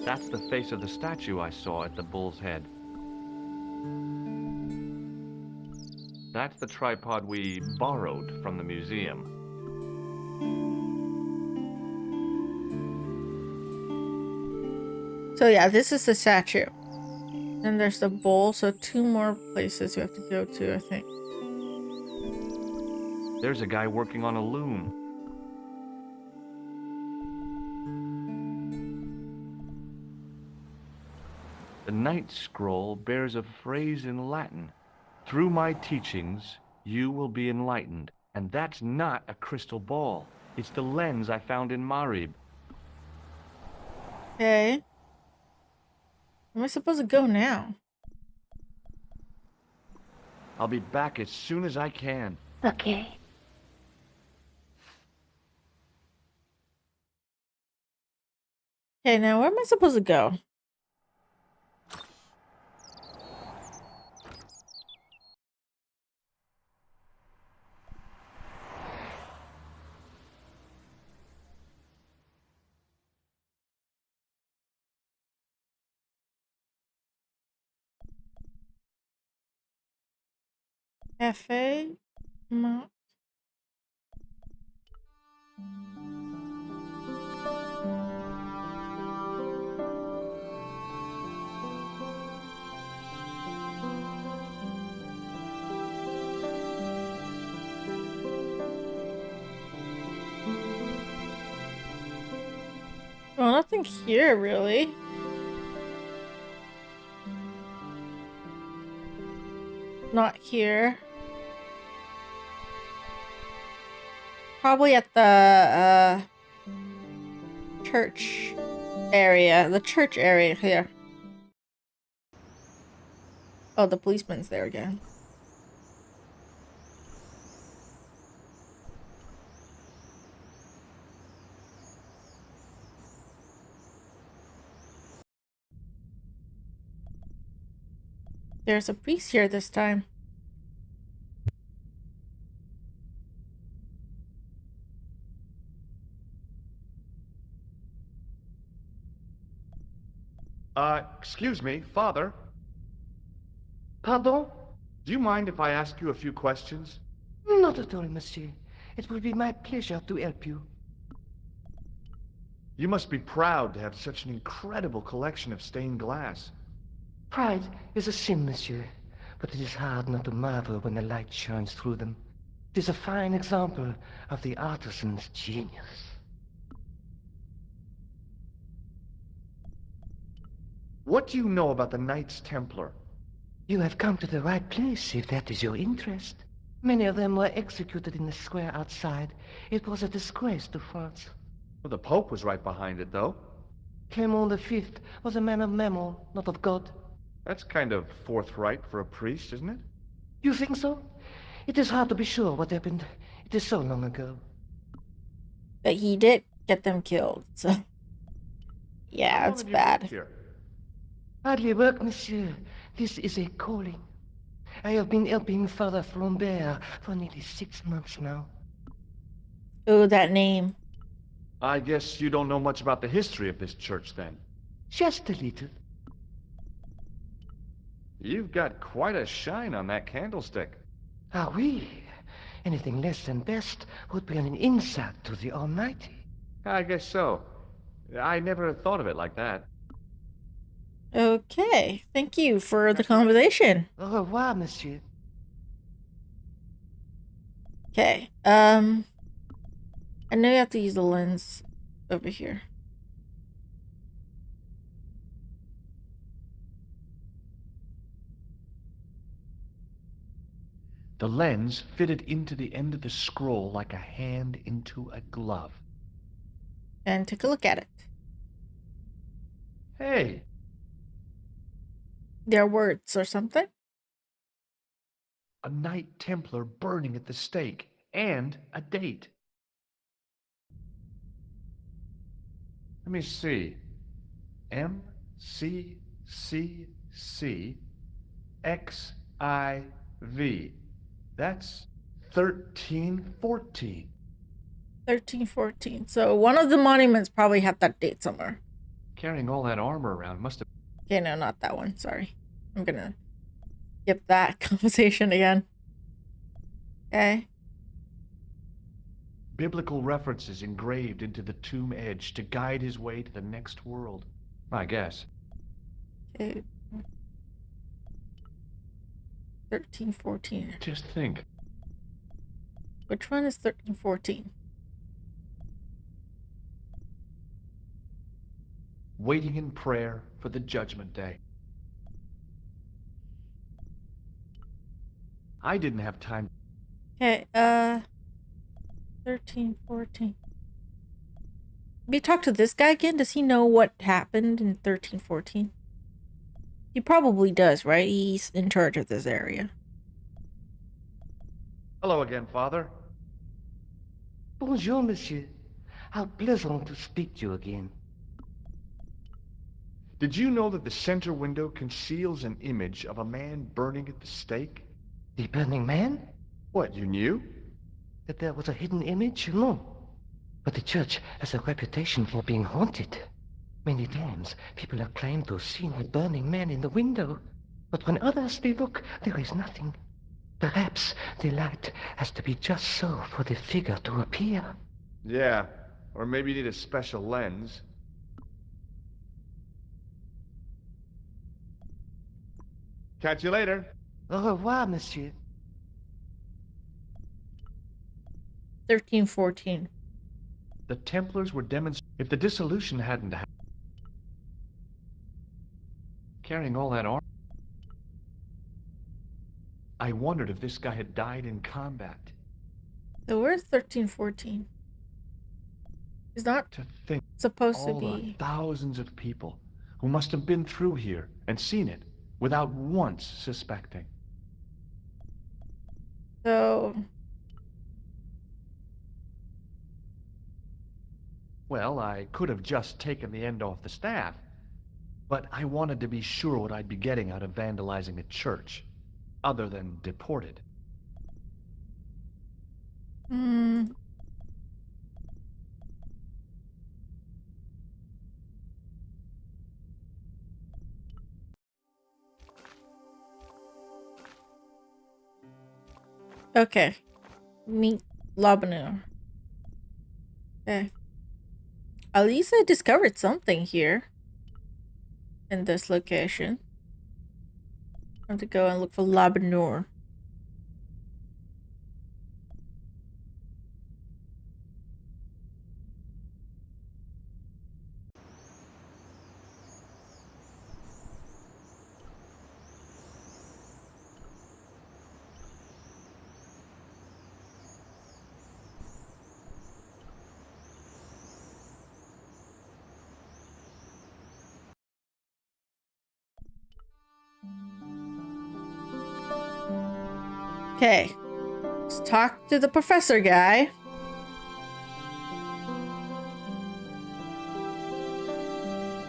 That's the face of the statue I saw at the bull's head. That's the tripod we borrowed from the museum. So yeah, this is the statue. Then there's the bowl, so 2 more places you have to go to, I think. There's a guy working on a loom. The Knight Scroll bears a phrase in Latin. Through my teachings, you will be enlightened. And that's not a crystal ball. It's the lens I found in Marib. Okay. Where am I supposed to go now? I'll be back as soon as I can. Okay. Okay, now where am I supposed to go? Cafe? No. nothing here, really. Not here. Probably at the church area. The church area here. Oh, the policeman's there again. There's a priest here this time. Excuse me, Father. Pardon? Do you mind if I ask you a few questions? Not at all, monsieur. It will be my pleasure to help you. You must be proud to have such an incredible collection of stained glass. Pride is a sin, monsieur, but it is hard not to marvel when the light shines through them. It is a fine example of the artisan's genius. What do you know about the Knights Templar? You have come to the right place, if that is your interest. Many of them were executed in the square outside. It was a disgrace to France. Well, the Pope was right behind it, though. Clement V was a man of mammon, not of God. That's kind of forthright for a priest, isn't it? You think so? It is hard to be sure what happened. It is so long ago. But he did get them killed, so... Yeah, it's bad. Here. Hardly work, monsieur. This is a calling. I have been helping Father Flambert for nearly 6 months now. Oh, that name. I guess you don't know much about the history of this church, then. Just a little. You've got quite a shine on that candlestick. Ah, oui. Anything less than best would be an insult to the Almighty. I guess so. I never thought of it like that. Okay, thank you for the conversation. Au revoir, monsieur. Okay, I know you have to use the lens over here. The lens fitted into the end of the scroll like a hand into a glove. And take a look at it. Hey, There are words or something. a Knight Templar burning at the stake, and a date. Let me see. MCCCXIV. That's 1314. 1314. So one of the monuments probably have that date somewhere. Carrying all that armor around must have... Okay, no, not that one. Sorry. I'm gonna skip that conversation again. Okay. biblical references engraved into the tomb edge to guide his way to the next world. I guess. Okay. 1314. Just think. Which one is 1314? Waiting in prayer for the judgment day. I didn't have time. Okay, 1314. Maybe talk to this guy again? Does he know what happened in 1314? He probably does, right? He's in charge of this area. Hello again, Father. Bonjour, monsieur. How pleasant to speak to you again. Did you know that the center window conceals an image of a man burning at the stake? The burning man? What, you knew? That there was a hidden image? No. But the church has a reputation for being haunted. Many times, people have claimed to have seen a burning man in the window. But when others they look, there is nothing. Perhaps the light has to be just so for the figure to appear. Yeah, or maybe you need a special lens. Catch you later. Au revoir, monsieur. 1314. The Templars were demonstrating. If the dissolution hadn't happened, carrying all that armor. I wondered if this guy had died in combat. So where's 1314? He's not To think supposed to all the be. thousands of people who must have been through here and seen it without once suspecting. So Well, I could have just taken the end off the staff, but I wanted to be sure what I'd be getting out of vandalizing a church, other than deported. Hmm. Okay. Meet Labanur. Okay. At least I discovered something here. In this location. I have to go and look for Labanur. Okay. Let's talk to the professor guy.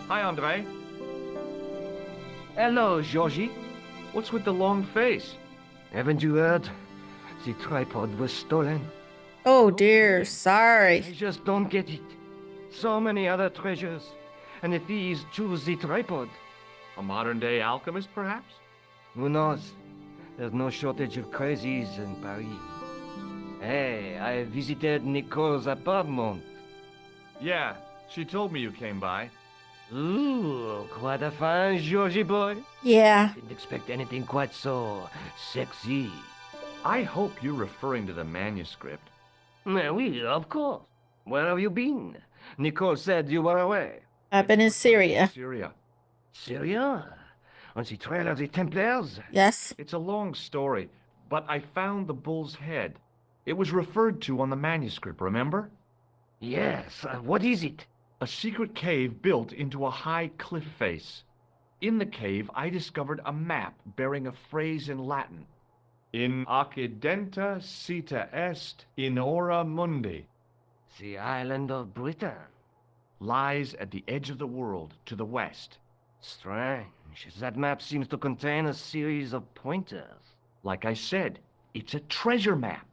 Hi, Andre. Hello, Georgie. What's with the long face? Haven't you heard? The tripod was stolen. Oh dear, I sorry. just don't get it. So many other treasures, and the thieves choose the tripod. A modern-day alchemist, perhaps? Who knows? There's no shortage of crazies in Paris. Hey, I visited Nico's apartment. Yeah, she told me you came by. Ooh, quite a fine Georgie boy. Yeah. Didn't expect anything quite so sexy. I hope you're referring to the manuscript. Oui, of course. Where have you been? Nico said you were away. I've been in Syria. Syria. Syria? On the trail of the Templars? Yes. It's a long story, but I found the bull's head. It was referred to on the manuscript, remember? Yes, what is it? A secret cave built into a high cliff face. In the cave, I discovered a map bearing a phrase in Latin. In occidenta sita est in ora mundi. The island of Britain. Lies at the edge of the world, to the west. Strange. That map seems to contain a series of pointers. Like I said, it's a treasure map.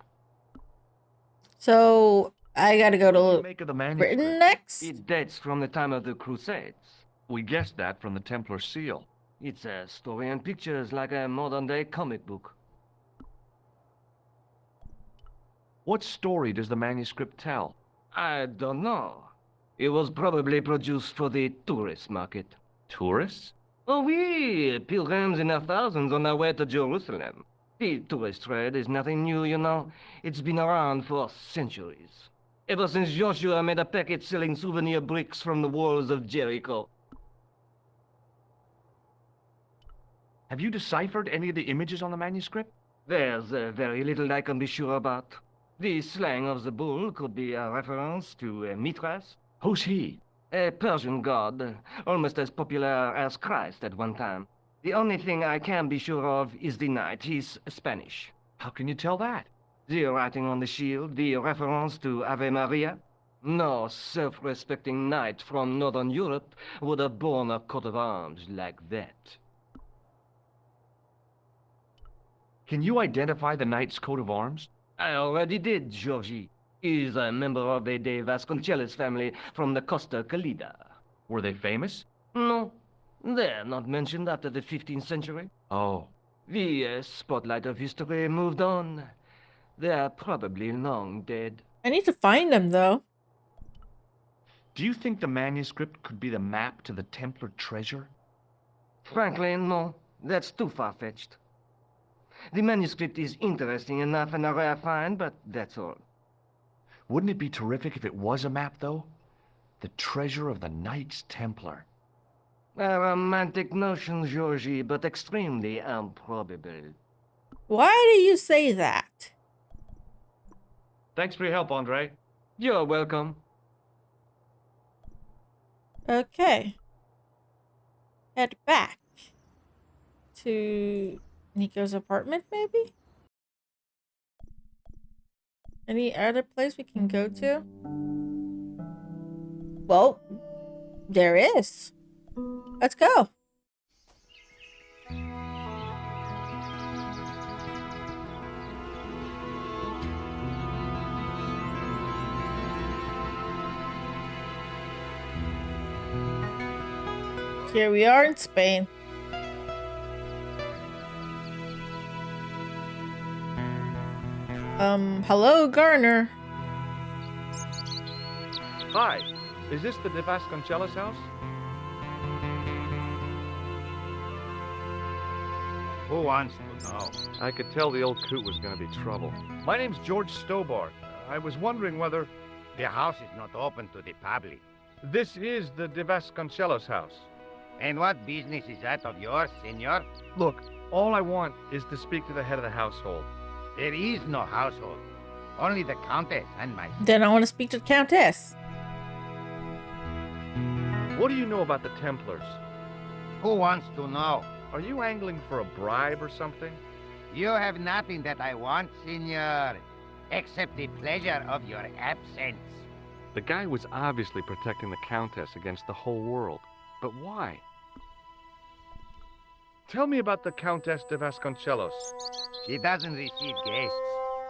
So I gotta go What do you to make of the manuscript? Britain next? It dates from the time of the Crusades. We guessed that from the Templar seal. It's a story and pictures like a modern-day comic book. What story does the manuscript tell? I don't know. It was probably produced for the tourist market. Tourists? Oh, oui, pilgrims in their thousands on their way to Jerusalem. The tourist trade is nothing new, you know. It's been around for centuries. Ever since Joshua made a packet selling souvenir bricks from the walls of Jericho. Have you deciphered any of the images on the manuscript? There's very little I can be sure about. The slang of the bull could be a reference to Mithras, Who's he? a Persian god, almost as popular as Christ at one time. The only thing I can be sure of is the knight. He's Spanish. How can you tell that? The writing on the shield, the reference to Ave Maria. No self-respecting knight from Northern Europe would have borne a coat of arms like that. Can you identify the knight's coat of arms? I already did, Georgie. He's a member of the De Vasconcelos family from the Costa Calida. Were they famous? No, they're not mentioned after the 15th century. Oh. The spotlight of history moved on. They're probably long dead. I need to find them though. Do you think the manuscript could be the map to the Templar treasure? Frankly, no. That's too far-fetched. The manuscript is interesting enough and a rare find, but that's all. Wouldn't it be terrific if it was a map, though? The treasure of the Knights Templar. A romantic notion, Georgie, but extremely improbable. Why do you say that? Thanks for your help, Andre. You're welcome. Okay. Head back to Nico's apartment, maybe? Any other place we can go to? Well, there is. Let's go. Here we are in Spain. Hello, Garner. Hi, is this the De Vasconcelos house? Who wants to know? I could tell the old coot was going to be trouble. My name's George Stobbart. I was wondering whether... The house is not open to the public. This is the De Vasconcelos house. And what business is that of yours, senor? Look, all I want is to speak to the head of the household. There is no household. Only the Countess and myself. Then I want to speak to the Countess. What do you know about the Templars? Who wants to know? Are you angling for a bribe or something? You have nothing that I want, senor, except the pleasure of your absence. The guy was obviously protecting the Countess against the whole world. But why? Tell me about the Countess de Vasconcelos. She doesn't receive guests.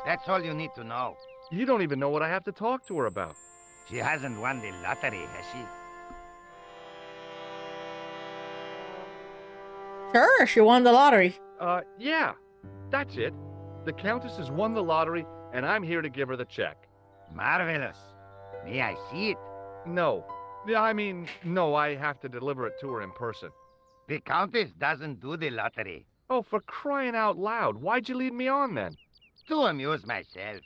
That's all you need to know. You don't even know what I have to talk to her about. She hasn't won the lottery, has she? Sure, she won the lottery. Yeah, that's it. The Countess has won the lottery, and I'm here to give her the check. Marvelous. May I see it? No. No, I have to deliver it to her in person. The Countess doesn't do the lottery. Oh, for crying out loud, why'd you lead me on then? To amuse myself.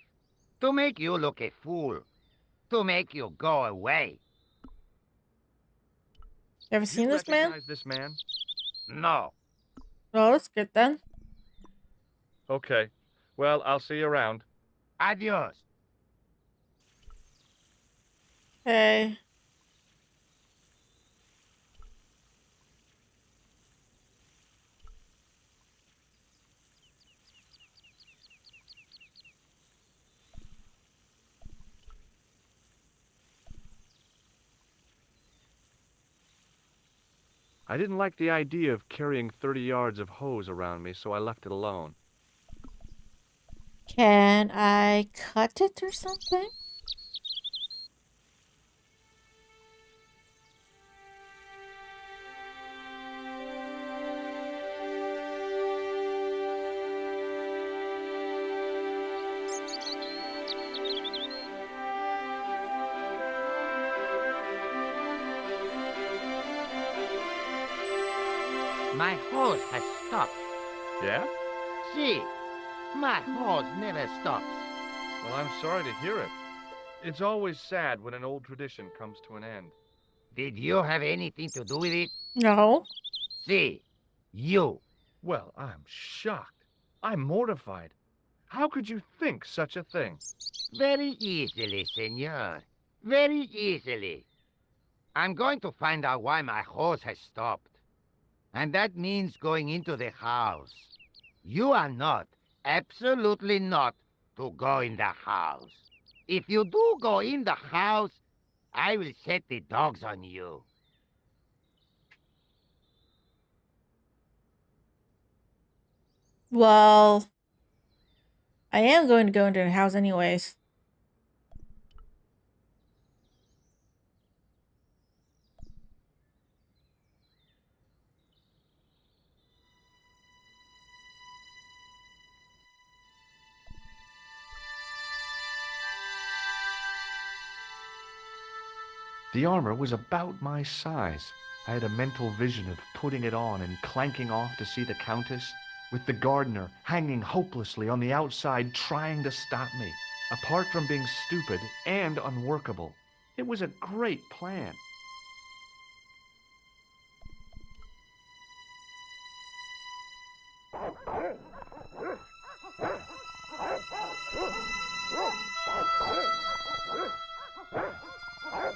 To make you look a fool. To make you go away. Ever seen this man? Recognize this man? No. Oh, that's good then. Okay. Well, I'll see you around. Adios. Okay. I didn't like the idea of carrying 30 yards of hose around me, so I left it alone. Can I cut it or something? My hose has stopped. Yeah? See, my hose never stops. Well, I'm sorry to hear it. It's always sad when an old tradition comes to an end. Did you have anything to do with it? No. See, you. Well, I'm shocked. I'm mortified. How could you think such a thing? Very easily, senor. Very easily. I'm going to find out why my hose has stopped. And that means going into the house. You are not, absolutely not, to go in the house. If you do go in the house, I will set the dogs on you. Well, I am going to go into the house anyways. The armor was about my size. I had a mental vision of putting it on and clanking off to see the Countess, with the gardener hanging hopelessly on the outside trying to stop me. Apart from being stupid and unworkable, it was a great plan.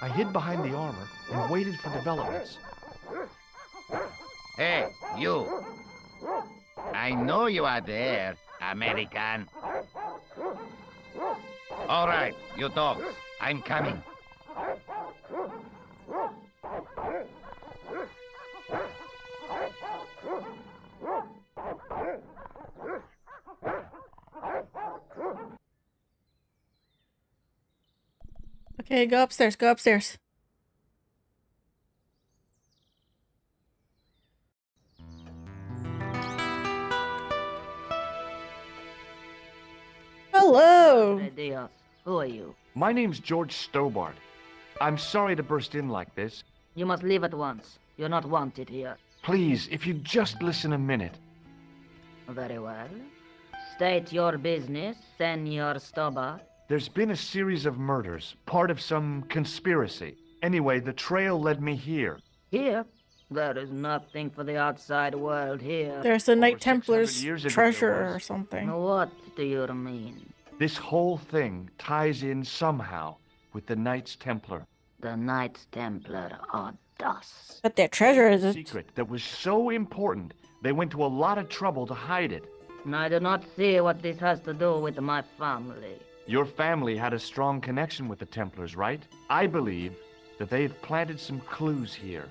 I hid behind the armor and waited for developments. Hey, you. I know you are there, American. All right, you dogs. I'm coming. Okay, go upstairs, go upstairs. Hello! Dios, who are you? My name's George Stobbart. I'm sorry to burst in like this. You must leave at once. You're not wanted here. Please, if you'd just listen a minute. Very well. State your business, Senor Stobbart. There's been a series of murders, part of some conspiracy. Anyway, the trail led me here. Here? There is nothing for the outside world here. There's the Knight 600 Templar's years ago treasure there or was. something. What do you mean? This whole thing ties in somehow with the Knights Templar. The Knights Templar are dust. But their treasure is A secret that was so important, they went to a lot of trouble to hide it. I do not see what this has to do with my family. Your family had a strong connection with the Templars, right? I believe that they've planted some clues here.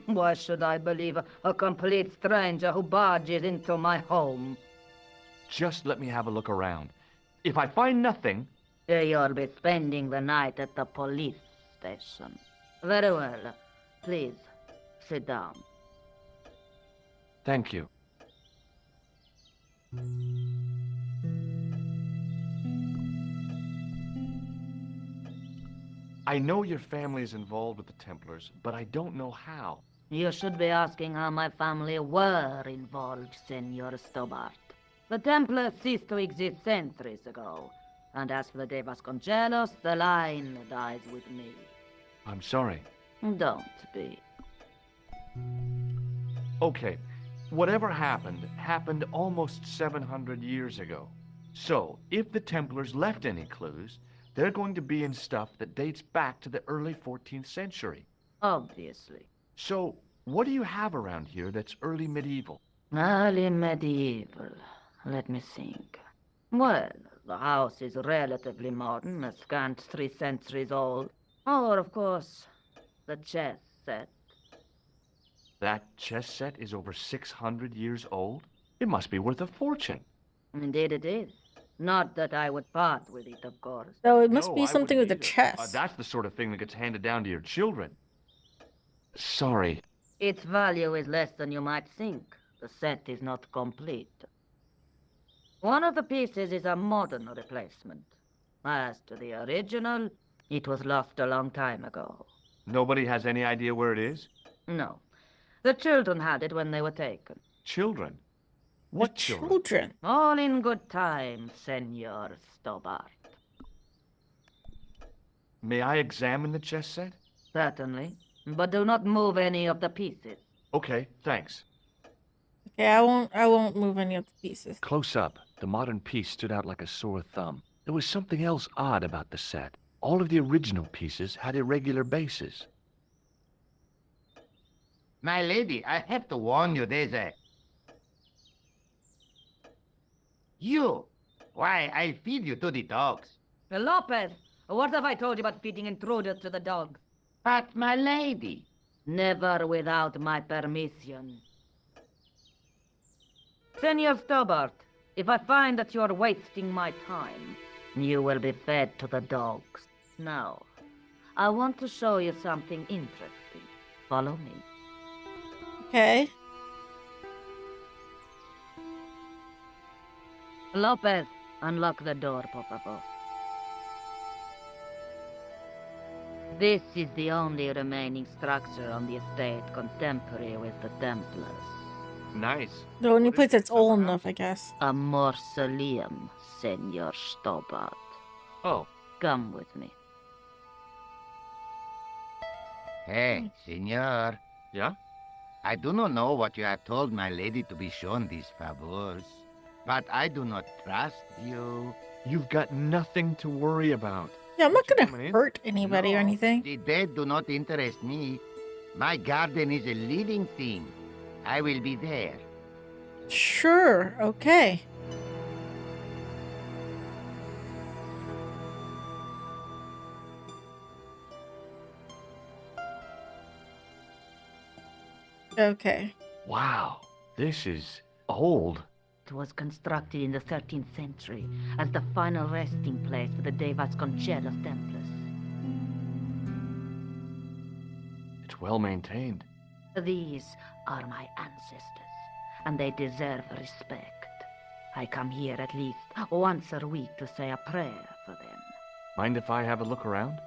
Why should I believe a complete stranger who barges into my home? Just let me have a look around. If I find nothing, You'll be spending the night at the police station. Very well. Please, sit down. thank you. I know your family is involved with the Templars, but I don't know how. You should be asking how my family were involved, Senor Stobbart. The Templars ceased to exist centuries ago, and as for the De Vasconcelos, the line dies with me. I'm sorry. Don't be. Okay, whatever happened almost 700 years ago. So, if the Templars left any clues, they're going to be in stuff that dates back to the early 14th century. Obviously. So, what do you have around here that's early medieval? Early medieval. Let me think. Well, the house is relatively modern, a scant 3 centuries old. Or, of course, the chess set. That chess set is over 600 years old? It must be worth a fortune. Indeed it is. Not that I would part with it, of course. So it must No, be I something with wouldn't the either. chess. That's the sort of thing that gets handed down to your children. Sorry. Its value is less than you might think. The set is not complete. One of the pieces is a modern replacement. As to the original, it was lost a long time ago. Nobody has any idea where it is? No. The children had it when they were taken. Children? The What children? children. All in good time, Senor Stobbart. May I examine the chess set? Certainly. But do not move any of the pieces. Okay, thanks. Okay, I won't move any of the pieces. Close up, the modern piece stood out like a sore thumb. There was something else odd about the set. All of the original pieces had irregular bases. My lady, I have to warn you, there's a... You! Why, I feed you to the dogs. Lopez, what have I told you about feeding intruders to the dogs? But, my lady... Never without my permission. Senor Stobbart, if I find that you're wasting my time, you will be fed to the dogs. Now, I want to show you something interesting. Follow me. Okay. Lopez, unlock the door, por favor. This is the only remaining structure on the estate contemporary with the Templars. Nice. The only What is place that's it? old enough, I guess. A mausoleum, Senor Stobbart. Oh, Come with me. Hey, senor. yeah? I do not know what you have told my lady to be shown these favors, but I do not trust you. You've got nothing to worry about. Yeah, I'm not Aren't you gonna coming in? hurt anybody or No, anything. the dead do not interest me. My garden is a living thing. I will be there. Sure, okay. Okay. Wow, this is old. It was constructed in the 13th century as the final resting place for the De Vasconcelos Templars. It's well maintained. These are my ancestors, and they deserve respect. I come here at least once a week to say a prayer for them. Mind if I have a look around?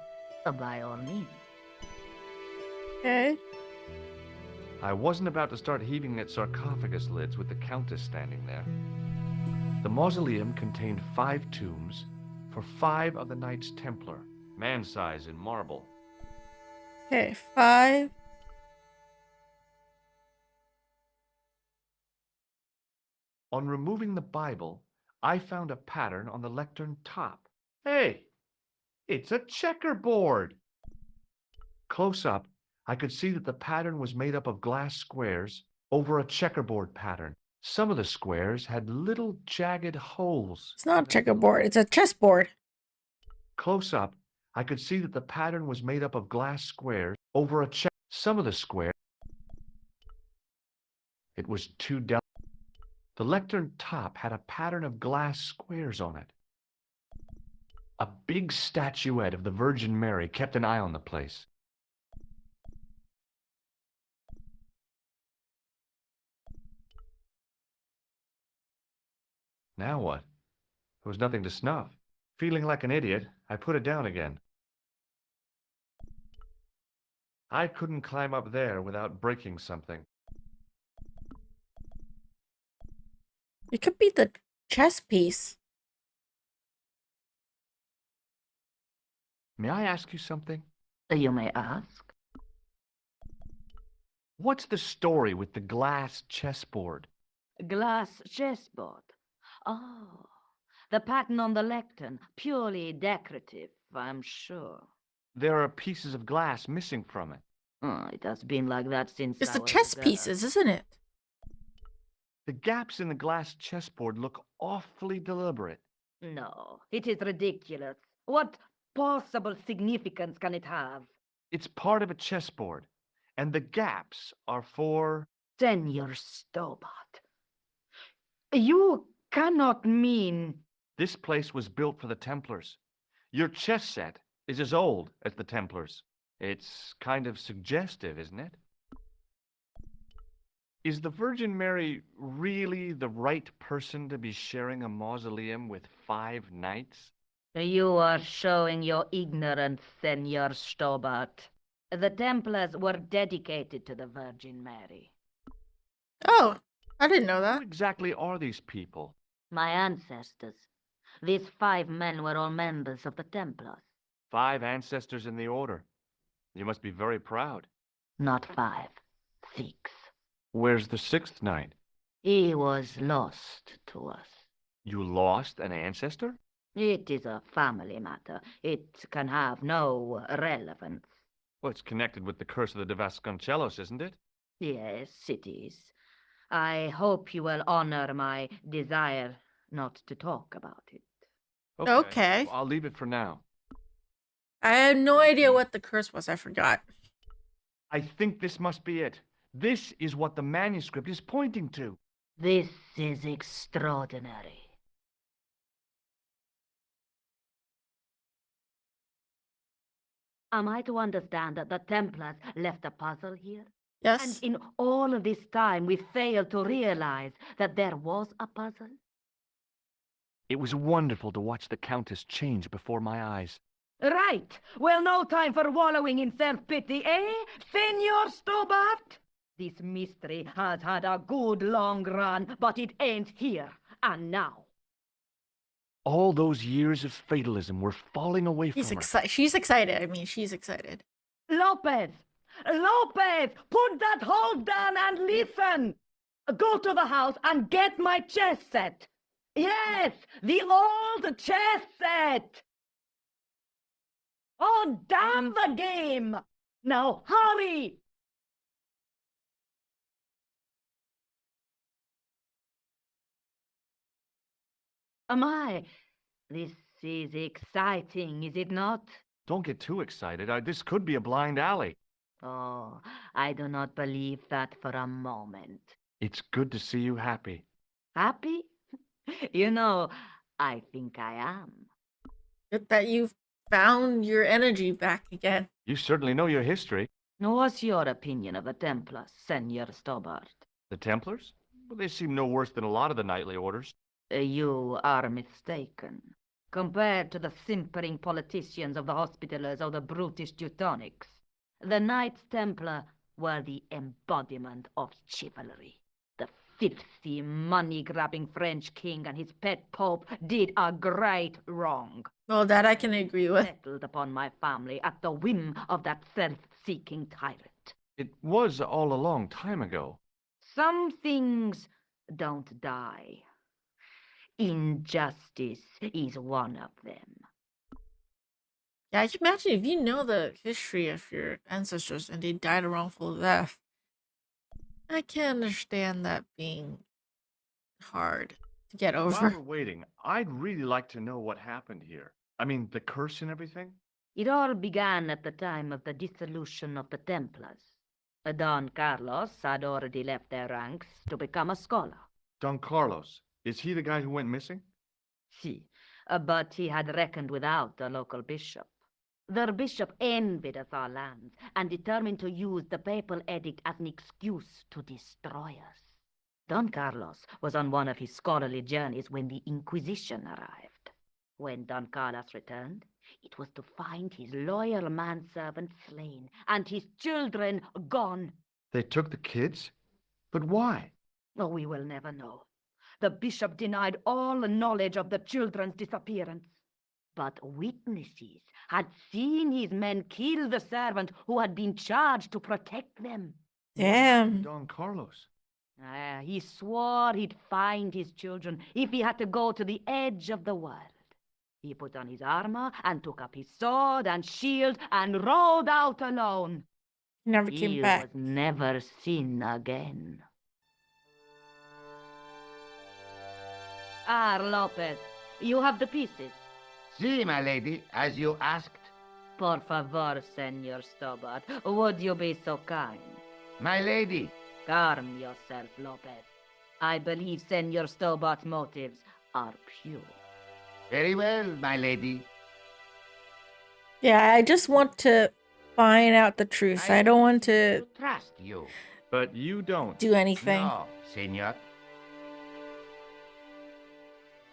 By all means. Okay. I wasn't about to start heaving at sarcophagus lids with the Countess standing there. The mausoleum contained 5 tombs for 5 of the Knights Templar, man-size in marble. Okay, 5. On removing the Bible, I found a pattern on the lectern top. Hey, it's a checkerboard! Close up, I could see that the pattern was made up of glass squares over a checkerboard pattern. Some of the squares had little jagged holes. It's not a checkerboard, it's a chessboard. Close up, I could see that the pattern was made up of glass squares over a check. Some of the squares. It was too delicate. The lectern top had a pattern of glass squares on it. A big statuette of the Virgin Mary kept an eye on the place. Now what? There was nothing to snuff. Feeling like an idiot, I put it down again. I couldn't climb up there without breaking something. It could be the chess piece. May I ask you something? You may ask. What's the story with the glass chessboard? Glass chessboard. Oh, the pattern on the lectern, purely decorative, I'm sure. There are pieces of glass missing from it. Oh, it has been like that since It's I the was chess a girl. pieces, isn't it? The gaps in the glass chessboard look awfully deliberate. No, it is ridiculous. What possible significance can it have? It's part of a chessboard, and the gaps are for... Senor Stobbart. You cannot mean... This place was built for the Templars. Your chess set is as old as the Templars. It's kind of suggestive, isn't it? Is the Virgin Mary really the right person to be sharing a mausoleum with 5 knights? You are showing your ignorance, Senor Stobbart. The Templars were dedicated to the Virgin Mary. Oh, I didn't know Who that. exactly are these people? My ancestors. These 5 men were all members of the Templars. 5 ancestors in the order. You must be very proud. Not 5, 6. Where's the 6th knight? He was lost to us. You lost an ancestor? It is a family matter. It can have no relevance. Well, it's connected with the curse of the De Vasconcelos, isn't it? Yes, it is. I hope you will honor my desire not to talk about it. Okay. Well, I'll leave it for now. I had no idea what the curse was, I forgot. I think this must be it. This is what the manuscript is pointing to. This is extraordinary. Am I to understand that the Templars left a puzzle here? Yes. And in all of this time, we failed to realize that there was a puzzle? It was wonderful to watch the Countess change before my eyes. Right. Well, no time for wallowing in self-pity, eh, Senor Stobbart? This mystery has had a good long run, but it ends here and now. All those years of fatalism were falling away from He's her. excited. She's excited. I mean, she's excited. Lopez! Lopez! Put that hoe down and listen! Go to the house and get my chess set. Yes, the old chess set! Oh, damn the game! Now hurry! My, this is exciting, is it not? Don't get too excited. This could be a blind alley. Oh, I do not believe that for a moment. It's good to see you happy. Happy? You know, I think I am. Good that you've found your energy back again. You certainly know your history. What's your opinion of the Templars, Senor Stobbart? The Templars? Well, they seem no worse than a lot of the knightly orders. You are mistaken. Compared to the simpering politicians of the Hospitallers or the brutish Teutonics, the Knights Templar were the embodiment of chivalry. The filthy, money-grabbing French king and his pet pope did a great wrong. Well, that I can agree with. Settled upon my family at the whim of that self-seeking tyrant. It was all a long time ago. Some things don't die. Injustice is one of them. Yeah, I can imagine if you know the history of your ancestors and they died a wrongful death. I can understand that being hard to get While over. we're waiting, I'd really like to know what happened here. I mean, the curse and everything? It all began at the time of the dissolution of the Templars. Don Carlos had already left their ranks to become a scholar. Don Carlos, is he the guy who went missing? Si, but he had reckoned without the local bishop. The bishop envied us our lands and determined to use the papal edict as an excuse to destroy us. Don Carlos was on one of his scholarly journeys when the Inquisition arrived. When Don Carlos returned, it was to find his loyal manservant slain and his children gone. They took the kids? But why? Oh, we will never know. The bishop denied all knowledge of the children's disappearance. But witnesses had seen his men kill the servant who had been charged to protect them. Damn. Don Carlos. He swore he'd find his children if he had to go to the edge of the world. He put on his armor and took up his sword and shield and rode out alone. Never came He back. was never seen again. Lopez, you have the pieces. Si, my lady, as you asked. Por favor, Senor Stobbart, would you be so kind? My lady. Calm yourself, Lopez. I believe Senor Stobbart's motives are pure. Very well, my lady. Yeah, I just want to find out the truth. I don't want to Trust you. But you don't. do anything. No, senor.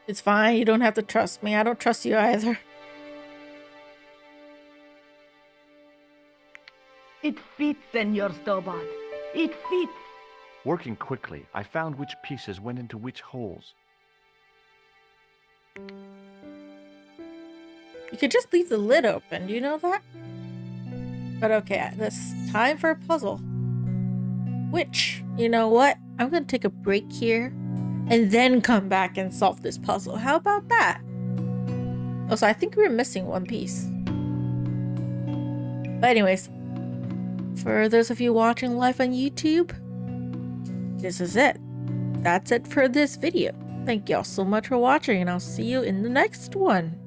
It's fine. You don't have to trust me. I don't trust you either. It fits, Senor Stobbart. It fits. Working quickly, I found which pieces went into which holes. You could just leave the lid open. Do you know that? But okay, this time for a puzzle. Which, you know what? I'm going to take a break here and then come back and solve this puzzle. How about that? Also, I think we were missing one piece. But anyways, for those of you watching live on YouTube, this is it. That's it for this video. Thank y'all so much for watching, and I'll see you in the next one.